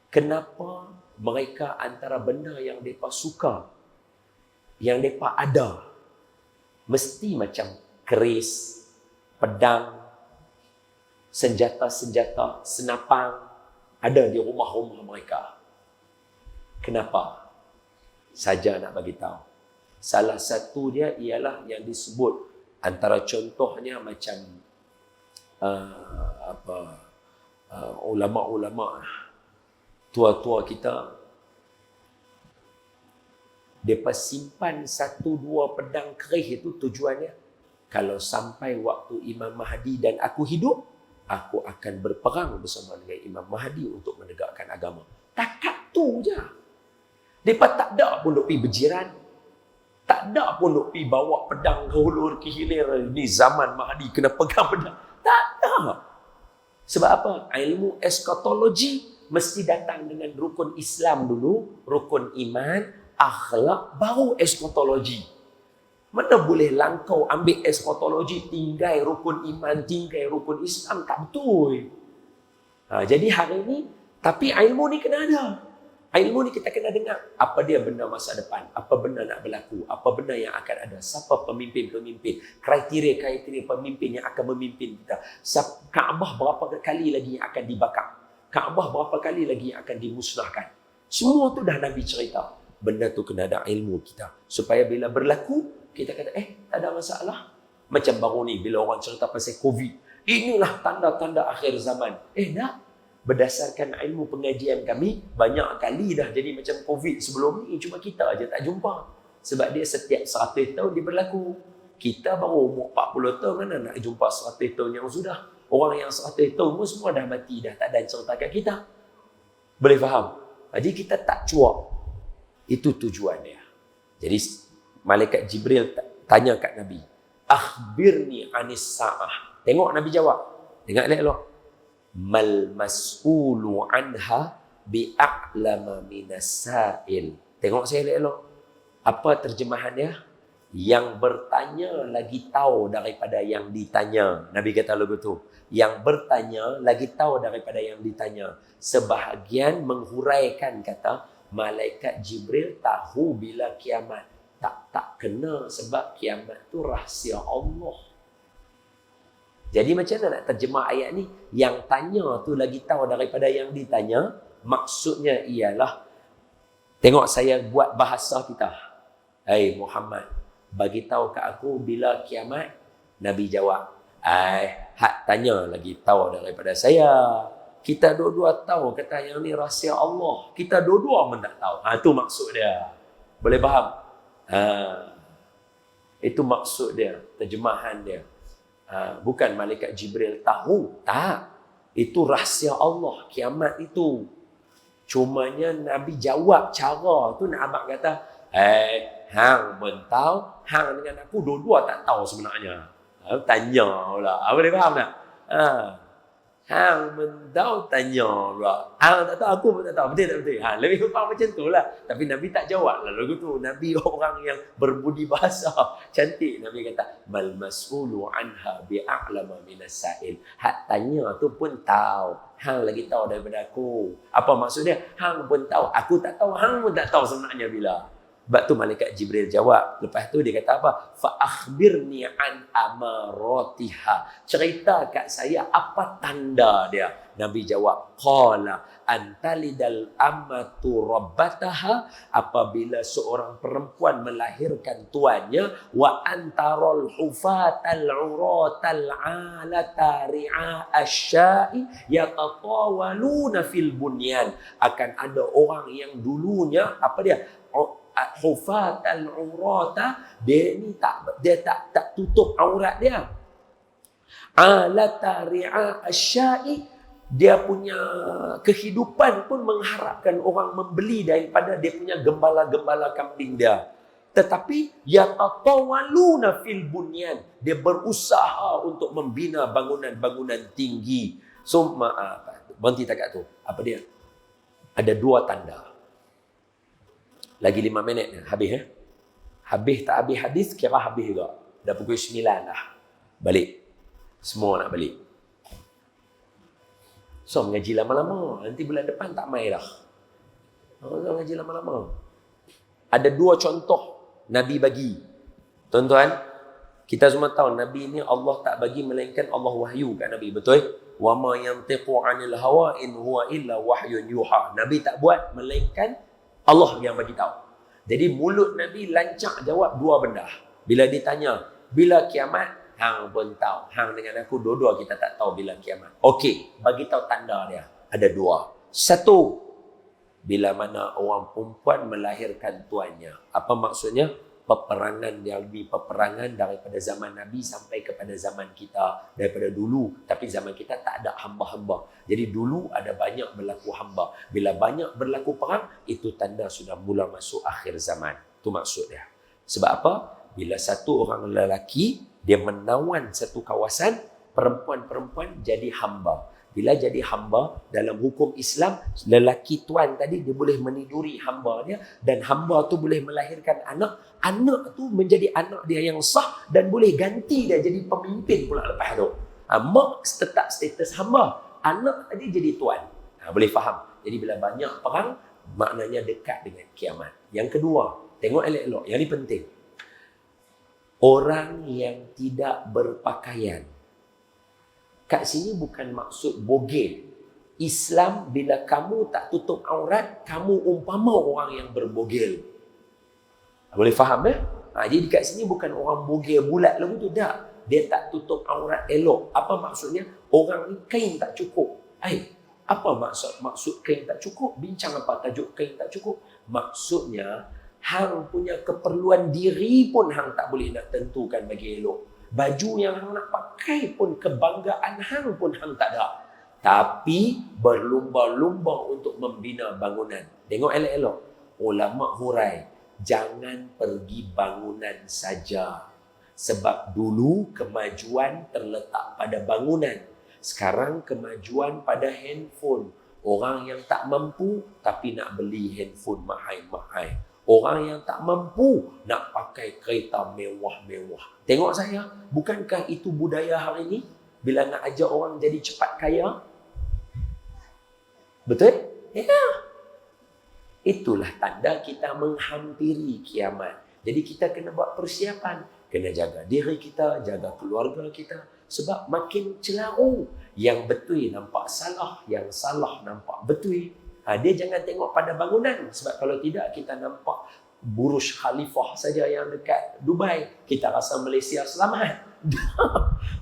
kenapa mereka antara benda yang mereka suka, yang mereka ada, mesti macam keris, pedang, senjata-senjata, senapang, ada di rumah-rumah mereka. Kenapa? Saja nak bagi tahu. Salah satu dia ialah yang disebut antara contohnya macam ulama-ulama tua-tua kita, mereka simpan 1-2 pedang keris itu tujuannya kalau sampai waktu Imam Mahdi dan aku hidup, aku akan berperang bersama dengan Imam Mahdi untuk menegakkan agama. Takat tu je. Mereka tak ada pun duk pergi berjiran. Tak ada pun duk pergi bawa pedang ke hulur ke hilir. Ni zaman Mahdi kena pegang pedang. Tak ada. Sebab apa? Ilmu eskatologi mesti datang dengan rukun Islam dulu, rukun iman, akhlak, baru eskatologi. Mana boleh langkau ambil eskatologi, tinggal rukun iman, tinggal rukun Islam. Tak betul. Jadi hari ni, tapi ilmu ni kena ada. Ilmu ni kita kena dengar. Apa dia benda masa depan? Apa benda nak berlaku? Apa benda yang akan ada? Siapa pemimpin-pemimpin? Kriteria-kriteria pemimpin yang akan memimpin kita. Kaabah berapa kali lagi yang akan dibakar? Kaabah berapa kali lagi yang akan dimusnahkan? Semua tu dah Nabi cerita. Benda tu kena ada ilmu kita. Supaya bila berlaku, kita kata, tak ada masalah. Macam baru ni, bila orang cerita pasal COVID. Inilah tanda-tanda akhir zaman. Dah. Berdasarkan ilmu pengajian kami, banyak kali dah jadi macam COVID sebelum ni. Cuma kita aja tak jumpa. Sebab dia setiap 100 tahun dia berlaku. Kita baru umur 40 tahun, mana nak jumpa 100 tahun yang sudah. Orang yang 100 tahun pun semua dah mati, dah tak ada cerita kat kita. Boleh faham? Jadi kita tak cuak. Itu tujuan dia. Jadi Malaikat Jibril tanya kat Nabi, akhbirni anis sa'ah. Tengok Nabi jawab. Dengar elok-elok. Mal mas'ulu anha bi'a'lama minas sa'il. Tengok saya elok-elok. Apa terjemahannya? Yang bertanya lagi tahu daripada yang ditanya. Nabi kata begitu. Yang bertanya lagi tahu daripada yang ditanya. Sebahagian menghuraikan kata, Malaikat Jibril tahu bila kiamat. Tak kena sebab kiamat tu rahsia Allah. Jadi macam mana nak terjemah ayat ni? Yang tanya tu lagi tahu daripada yang ditanya. Maksudnya ialah, tengok saya buat bahasa kita. Hai Muhammad, bagi tahu kat aku bila kiamat. Nabi jawab, hak tanya lagi tahu daripada saya. Kita dua-dua tahu kata yang ni rahsia Allah. Kita dua-dua pun tak tahu. Itu maksud dia. Boleh faham? Itu maksud dia, terjemahan dia. Bukan Malaikat Jibril tahu. Tak. Itu rahsia Allah. Kiamat itu. Cumanya Nabi jawab cara tu nak abang kata, hang pun tahu, hang dengan aku dua-dua tak tahu sebenarnya. Tanya pula. Boleh faham tak? Hang pun tahu, tanya pula. Hang tak tahu, aku pun tak tahu. Betul tak betul? Lebih kurang macam tu lah. Tapi Nabi tak jawab lah. Lalu tu Nabi orang yang berbudi bahasa. Cantik. Nabi kata, mal mas'ulu anha bi'a'lama minas sa'il. Hak tanya tu pun tahu. Hang lagi tahu daripada aku. Apa maksudnya? Hang pun tahu. Aku tak tahu. Hang pun tak tahu sebenarnya bila. Sebab tu Malaikat Jibril jawab. Lepas tu dia kata apa? Fa akhbirni an amaratiha. Cerita kat saya apa tanda dia. Nabi jawab, qala antalidal ammatu rabbataha, apabila seorang perempuan melahirkan tuannya, wa antarul hufatal uratal alata ri'a asya'i yatatawaluna fil bunyan. Akan ada orang yang dulunya apa dia? Hufat al-urata, dia tak tutup aurat dia. Alata ri'a asya'i, dia punya kehidupan pun mengharapkan orang membeli daripada dia punya gembala-gembala kambing dia. Tetapi yatatawaluna fil bunyan, dia berusaha untuk membina bangunan-bangunan tinggi. So berhenti takat tu. Apa dia? Ada dua tanda. Lagi 5 minit ni, habis Habis tak habis hadis, kira habis juga. Dah pukul 9 lah. Balik. Semua nak balik. So, mengaji lama-lama. Nanti bulan depan tak main dah. Mengaji lama-lama. Ada 2 contoh Nabi bagi. Tuan-tuan, kita semua tahu Nabi ni Allah tak bagi melainkan Allah wahyu kat Nabi. Betul? Wa ma yantiqu 'anil hawa in huwa illa wahyun yuha. Nabi tak buat melainkan Allah yang bagi tahu. Jadi mulut Nabi lancak jawab 2 benda. Bila ditanya, bila kiamat, hang pun tahu. Hang dengan aku dua-dua kita tak tahu bila kiamat. Okey, bagi tahu tanda dia. Ada 2. 1, bila mana orang perempuan melahirkan tuannya. Apa maksudnya? Peperangan yang lebih peperangan daripada zaman Nabi sampai kepada zaman kita. Daripada dulu. Tapi zaman kita tak ada hamba-hamba. Jadi dulu ada banyak berlaku hamba. Bila banyak berlaku perang, itu tanda sudah mula masuk akhir zaman. Itu maksud dia. Sebab apa? Bila satu orang lelaki, dia menawan satu kawasan, perempuan-perempuan jadi hamba. Bila jadi hamba, dalam hukum Islam, lelaki tuan tadi dia boleh meniduri hamba dia dan hamba tu boleh melahirkan anak. Anak tu menjadi anak dia yang sah dan boleh ganti dia jadi pemimpin pula lepas tu. Mak tetap status hamba. Anak tadi jadi tuan. Boleh faham? Jadi bila banyak perang, maknanya dekat dengan kiamat. Yang kedua, tengok elok-elok, yang ini penting. Orang yang tidak berpakaian. Kat sini bukan maksud bogel. Islam bila kamu tak tutup aurat, kamu umpama orang yang berbogel. Boleh faham jadi kat sini bukan orang bogel bulat lagu tu, tak. Dia tak tutup aurat elok. Apa maksudnya? Orang ni kain tak cukup. Apa maksud kain tak cukup? Bincang apa tajuk kain tak cukup? Maksudnya, hang punya keperluan diri pun hang tak boleh nak tentukan bagi elok. Baju yang hang nak pakai pun, kebanggaan hang pun hang tak ada. Tapi berlumba-lumba untuk membina bangunan. Tengok elok-elok. Ulama hurai, jangan pergi bangunan saja. Sebab dulu kemajuan terletak pada bangunan. Sekarang kemajuan pada handphone. Orang yang tak mampu tapi nak beli handphone mahal-mahal. Orang yang tak mampu nak pakai kereta mewah-mewah. Tengok saya, bukankah itu budaya hari ini? Bila nak ajak orang jadi cepat kaya? Betul? Ya. Itulah tanda kita menghampiri kiamat. Jadi kita kena buat persiapan. Kena jaga diri kita, jaga keluarga kita. Sebab makin celaru. Yang betul nampak salah, yang salah nampak betul. Dia jangan tengok pada bangunan. Sebab kalau tidak, kita nampak Burj Khalifah saja yang dekat Dubai. Kita rasa Malaysia selamat.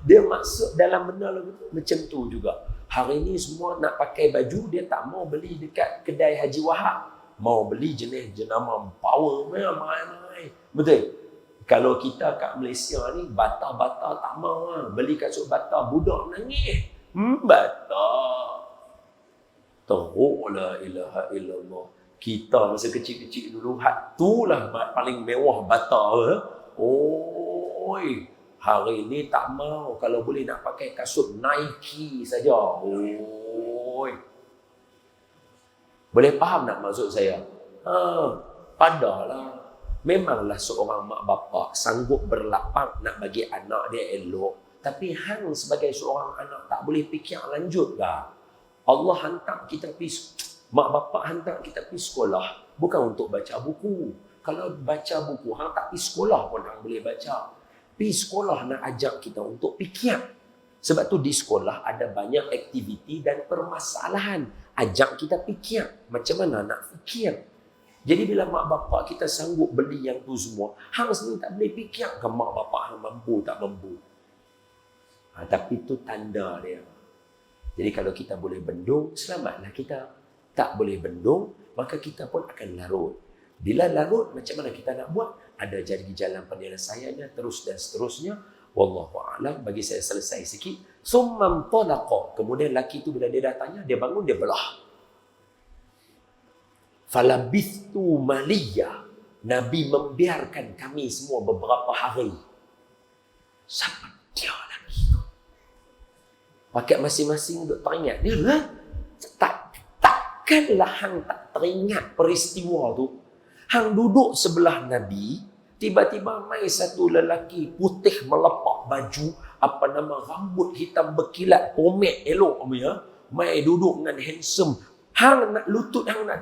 Dia masuk dalam benda macam tu juga. Hari ni semua nak pakai baju, dia tak mau beli dekat kedai Haji Wahab. Mau beli jenis jenama power, mahal-mahal. Betul? Kalau kita kat Malaysia ni, bata-bata tak mau lah. Beli kasut bata, budak nangis. Bata. Teruk la ilaha illallah. Kita masa kecil-kecil dulu, itulah paling mewah bata. Oi, hari ni tak mau. Kalau boleh nak pakai kasut Nike saja. Oi. Boleh faham tak maksud saya? Padalah. Memanglah seorang mak bapak sanggup berlapang nak bagi anak dia elok. Tapi hang sebagai seorang anak tak boleh fikir lanjut tak? Allah hantar kita pergi, mak bapak hantar kita pergi sekolah. Bukan untuk baca buku. Kalau baca buku, hang tak pergi sekolah pun hang boleh baca. Pergi sekolah nak ajak kita untuk fikir. Sebab tu di sekolah ada banyak aktiviti dan permasalahan. Ajak kita fikir. Macam mana nak fikir? Jadi bila mak bapak kita sanggup beli yang tu semua, hang sendiri tak boleh fikir ke mak bapak hang mampu tak mampu. Tapi itu tanda dia. Jadi kalau kita boleh bendung, selamatlah kita. Tak boleh bendung, maka kita pun akan larut. Bila larut, macam mana kita nak buat? Ada jadi jalan penyelesaiannya, terus dan seterusnya. Wallahu a'lam. Bagi saya selesai sikit. Summam talaqa. Kemudian laki itu bila dia dah tanya, dia bangun, dia belah. Falabithtu maliyah. Nabi membiarkan kami semua beberapa hari. Siapa dia lagi tu? Pakai masing-masing duk teringat. Dia takkanlah hang tak teringat peristiwa tu. Hang duduk sebelah Nabi, tiba-tiba mai satu lelaki putih melepak baju, rambut hitam berkilat, pomade elok mai duduk dengan handsome. Hang nak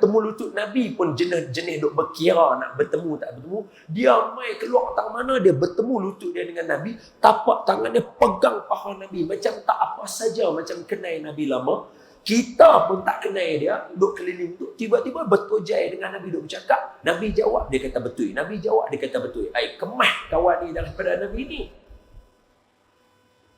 temu lutut Nabi pun jenis duk berkira nak bertemu tak bertemu. Dia mai keluar tang mana, dia bertemu lutut dia dengan Nabi, tapak tangan dia pegang paha Nabi macam tak apa saja, macam kenal Nabi lama. Kita pun tak kenal dia, duk keliling tu, tiba-tiba bertojai dengan Nabi duk bercakap. Nabi jawab, dia kata betul. Nabi jawab, dia kata betul. Kemah kawan ni daripada Nabi ni.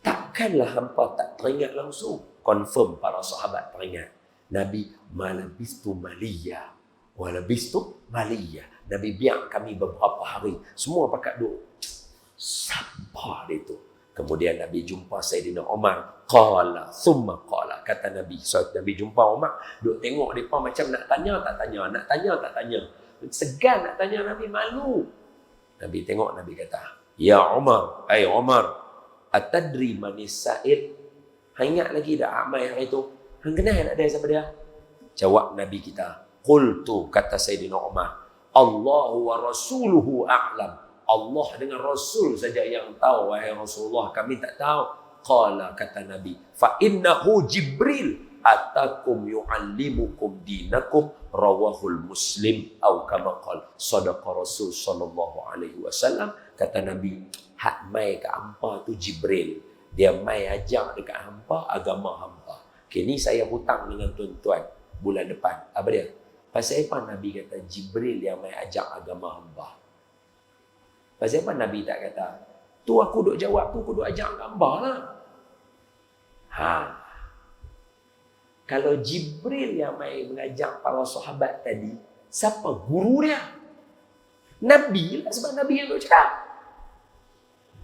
Takkanlah hampa tak teringat langsung. Confirm para sahabat teringat. Nabi malabistu maliyah. Walabistu maliyah. Nabi biar kami beberapa hari. Semua pakat duk. Siapa dia tu? Kemudian Nabi jumpa Sayyidina Umar. Qala, summa qala. Kata Nabi. So, Nabi jumpa Umar. Duk tengok mereka macam nak tanya tak tanya. Nak tanya tak tanya. Segan nak tanya Nabi, malu. Nabi tengok, Nabi kata, Ya Umar. Umar. Atadri manis sa'id. Ingat lagi dah Amai hari itu. Hang kenal nak dia siapa dia? Jawab Nabi kita. Qultu, kata Sayyidina Umar. Allahu wa rasuluhu a'lam. Allah dengan Rasul saja yang tahu, wahai Rasulullah, kami tak tahu. Qala, kata Nabi, fa innahu Jibril atakum yu'allimukum dinakum rawahul Muslim atau kama qala sadaqa Rasul sallallahu alaihi wasallam. Kata Nabi, hak mai ke hampa tu Jibril. Dia mai ajak dekat hampa agama hampa. Kini saya hutang dengan tuan-tuan bulan depan. Apa dia? Pasal apa Nabi kata Jibril yang mai ajak agama hamba? Pasal apa Nabi tak kata, tu aku duk jawab tu, aku duk ajak hamba lah. Kalau Jibril yang mai mengajak para sahabat tadi, siapa guru dia? Nabi lah, sebab Nabi yang duk cakap.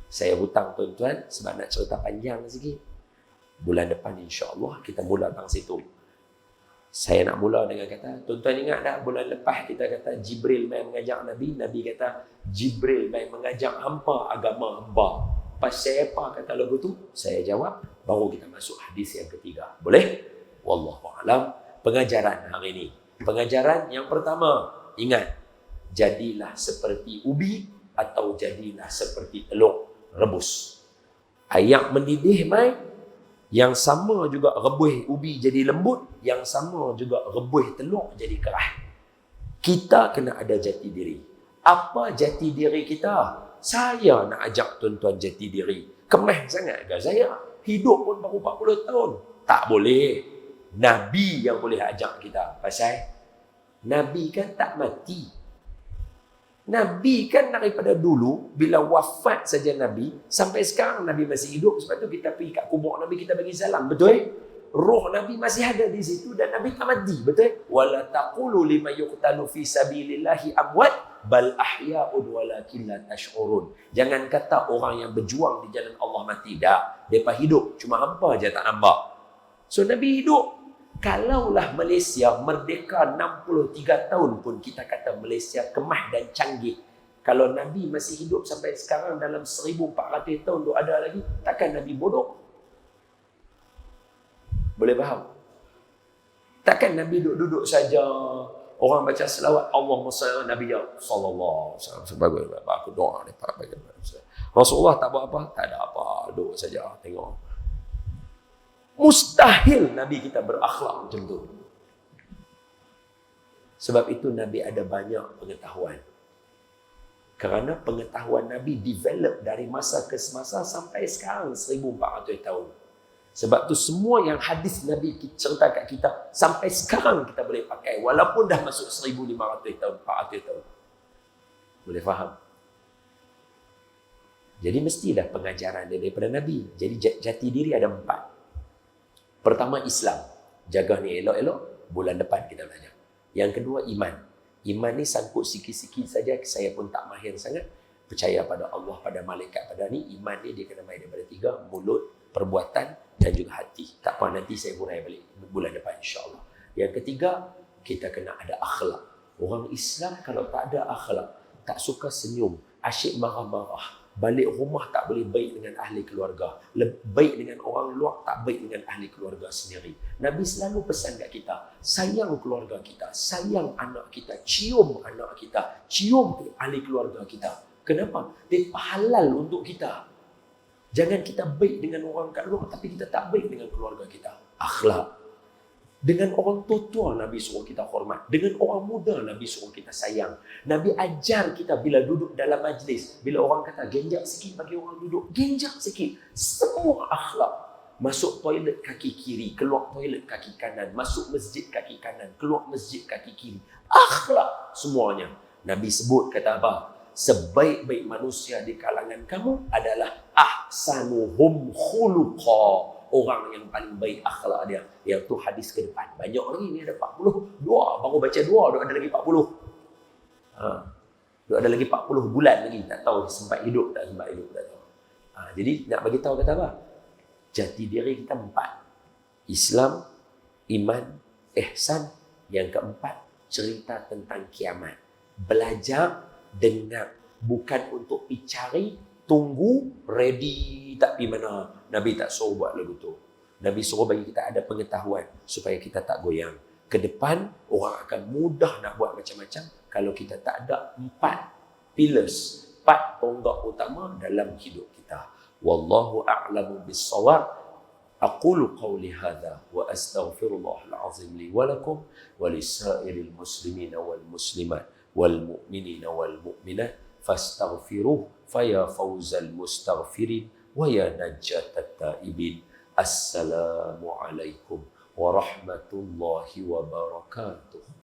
Saya hutang tuan-tuan sebab nak cerita panjang sikit. Bulan depan insya-Allah kita mula tang situ. Saya nak mula dengan kata, tuan-tuan ingat tak bulan lepas kita kata Jibril mai mengajak Nabi, Nabi kata Jibril mai mengajak hampa agama hamba. Pasal apa kata lagu tu? Saya jawab, baru kita masuk hadis yang ketiga. Boleh? Wallahu a'lam. Pengajaran hari ini. Pengajaran yang pertama, ingat, jadilah seperti ubi atau jadilah seperti telur rebus. Ayak mendidih mai, yang sama juga rebuih ubi jadi lembut, yang sama juga rebuih telur jadi kerah. Kita kena ada jati diri. Apa jati diri kita? Saya nak ajak tuan-tuan jati diri. Kemah sangat ke saya? Hidup pun baru 40 tahun. Tak boleh. Nabi yang boleh ajak kita. Pasal Nabi kan tak mati. Nabi kan daripada dulu, bila wafat saja Nabi, sampai sekarang Nabi masih hidup. Sebab tu kita pergi kat kubur Nabi, kita bagi salam. Betul? Roh Nabi masih ada di situ dan Nabi tak mati. Betul? Wala taqulu liman yuqtalu fi sabilillahi amwat bal ahya'un walakin la tash'urun. Jangan kata orang yang berjuang di jalan Allah mati. Dah, depa hidup, cuma hampa je tak nampak. So Nabi hidup. Kalaulah Malaysia merdeka 63 tahun pun kita kata Malaysia kemah dan canggih. Kalau Nabi masih hidup sampai sekarang dalam 1400 tahun tu ada lagi, takkan Nabi bodoh? Boleh faham? Takkan Nabi duduk saja, orang baca selawat Allahumma salli ala Nabi sallallahu alaihi wasallam. Sebagai aku doa ni para bagian Rasulullah tak buat apa, tak ada apa, duduk saja tengok. Mustahil Nabi kita berakhlak macam tu. Sebab itu Nabi ada banyak pengetahuan. Kerana pengetahuan Nabi develop dari masa ke semasa sampai sekarang 1400 tahun. Sebab tu semua yang hadis Nabi cerita kat kita sampai sekarang kita boleh pakai walaupun dah masuk 1500 tahun, 400 tahun. Boleh faham? Jadi mestilah pengajaran daripada Nabi. Jadi jati diri ada 4. Pertama Islam, jaga ni elok-elok, bulan depan kita belajar. Yang kedua iman. Iman ni sangkut sikit-sikit saja, saya pun tak mahir sangat. Percaya pada Allah, pada malaikat, pada ni. Iman ni dia kena main daripada 3, mulut, perbuatan dan juga hati. Tak apa, nanti saya hurai balik bulan depan insya-Allah. Yang ketiga, kita kena ada akhlak. Orang Islam kalau tak ada akhlak, tak suka senyum, asyik marah-marah, balik rumah tak boleh baik dengan ahli keluarga, baik dengan orang luar, tak baik dengan ahli keluarga sendiri. Nabi selalu pesan kat kita, sayang keluarga kita, sayang anak kita, cium anak kita, cium ahli keluarga kita. Kenapa? Dia halal untuk kita. Jangan kita baik dengan orang kat luar tapi kita tak baik dengan keluarga kita. Akhlak. Dengan orang tua Nabi suruh kita hormat. Dengan orang muda Nabi suruh kita sayang. Nabi ajar kita bila duduk dalam majlis. Bila orang kata genjak sikit bagi orang duduk. Genjak sikit. Semua akhlak. Masuk toilet kaki kiri. Keluar toilet kaki kanan. Masuk masjid kaki kanan. Keluar masjid kaki kiri. Akhlak semuanya. Nabi sebut kata apa? Sebaik-baik manusia di kalangan kamu adalah ahsanuhum khuluqa. Orang yang paling baik akhlak dia. Yang tu hadis ke depan. Banyak orang ini ada 40. Dua. Baru baca 2. Dua ada lagi 40. Dua ada lagi 40 bulan lagi. Tak tahu sempat hidup tak sempat hidup. Tak tahu. Jadi nak bagi tahu kata apa? Jati diri kita 4. Islam, iman, ihsan. Yang keempat, cerita tentang kiamat. Belajar, dengar. Bukan untuk cari, tunggu, ready, tak pergi mana. Nabi tak suruh buat lagu tu. Nabi suruh bagi kita ada pengetahuan supaya kita tak goyang. Ke depan, orang akan mudah nak buat macam-macam kalau kita tak ada 4 pillars, 4 tonggak utama dalam hidup kita. Wallahu a'lamu bis-shawab. أقول قولي هذا وأستغفر الله العظيم لي ولكم ولسائر المسلمين والمسلمات والمؤمنين والمؤمنات فاستغفروه فيا فوز المستغفرين ويا نجاة التائبين. السلام عليكم ورحمة الله وبركاته.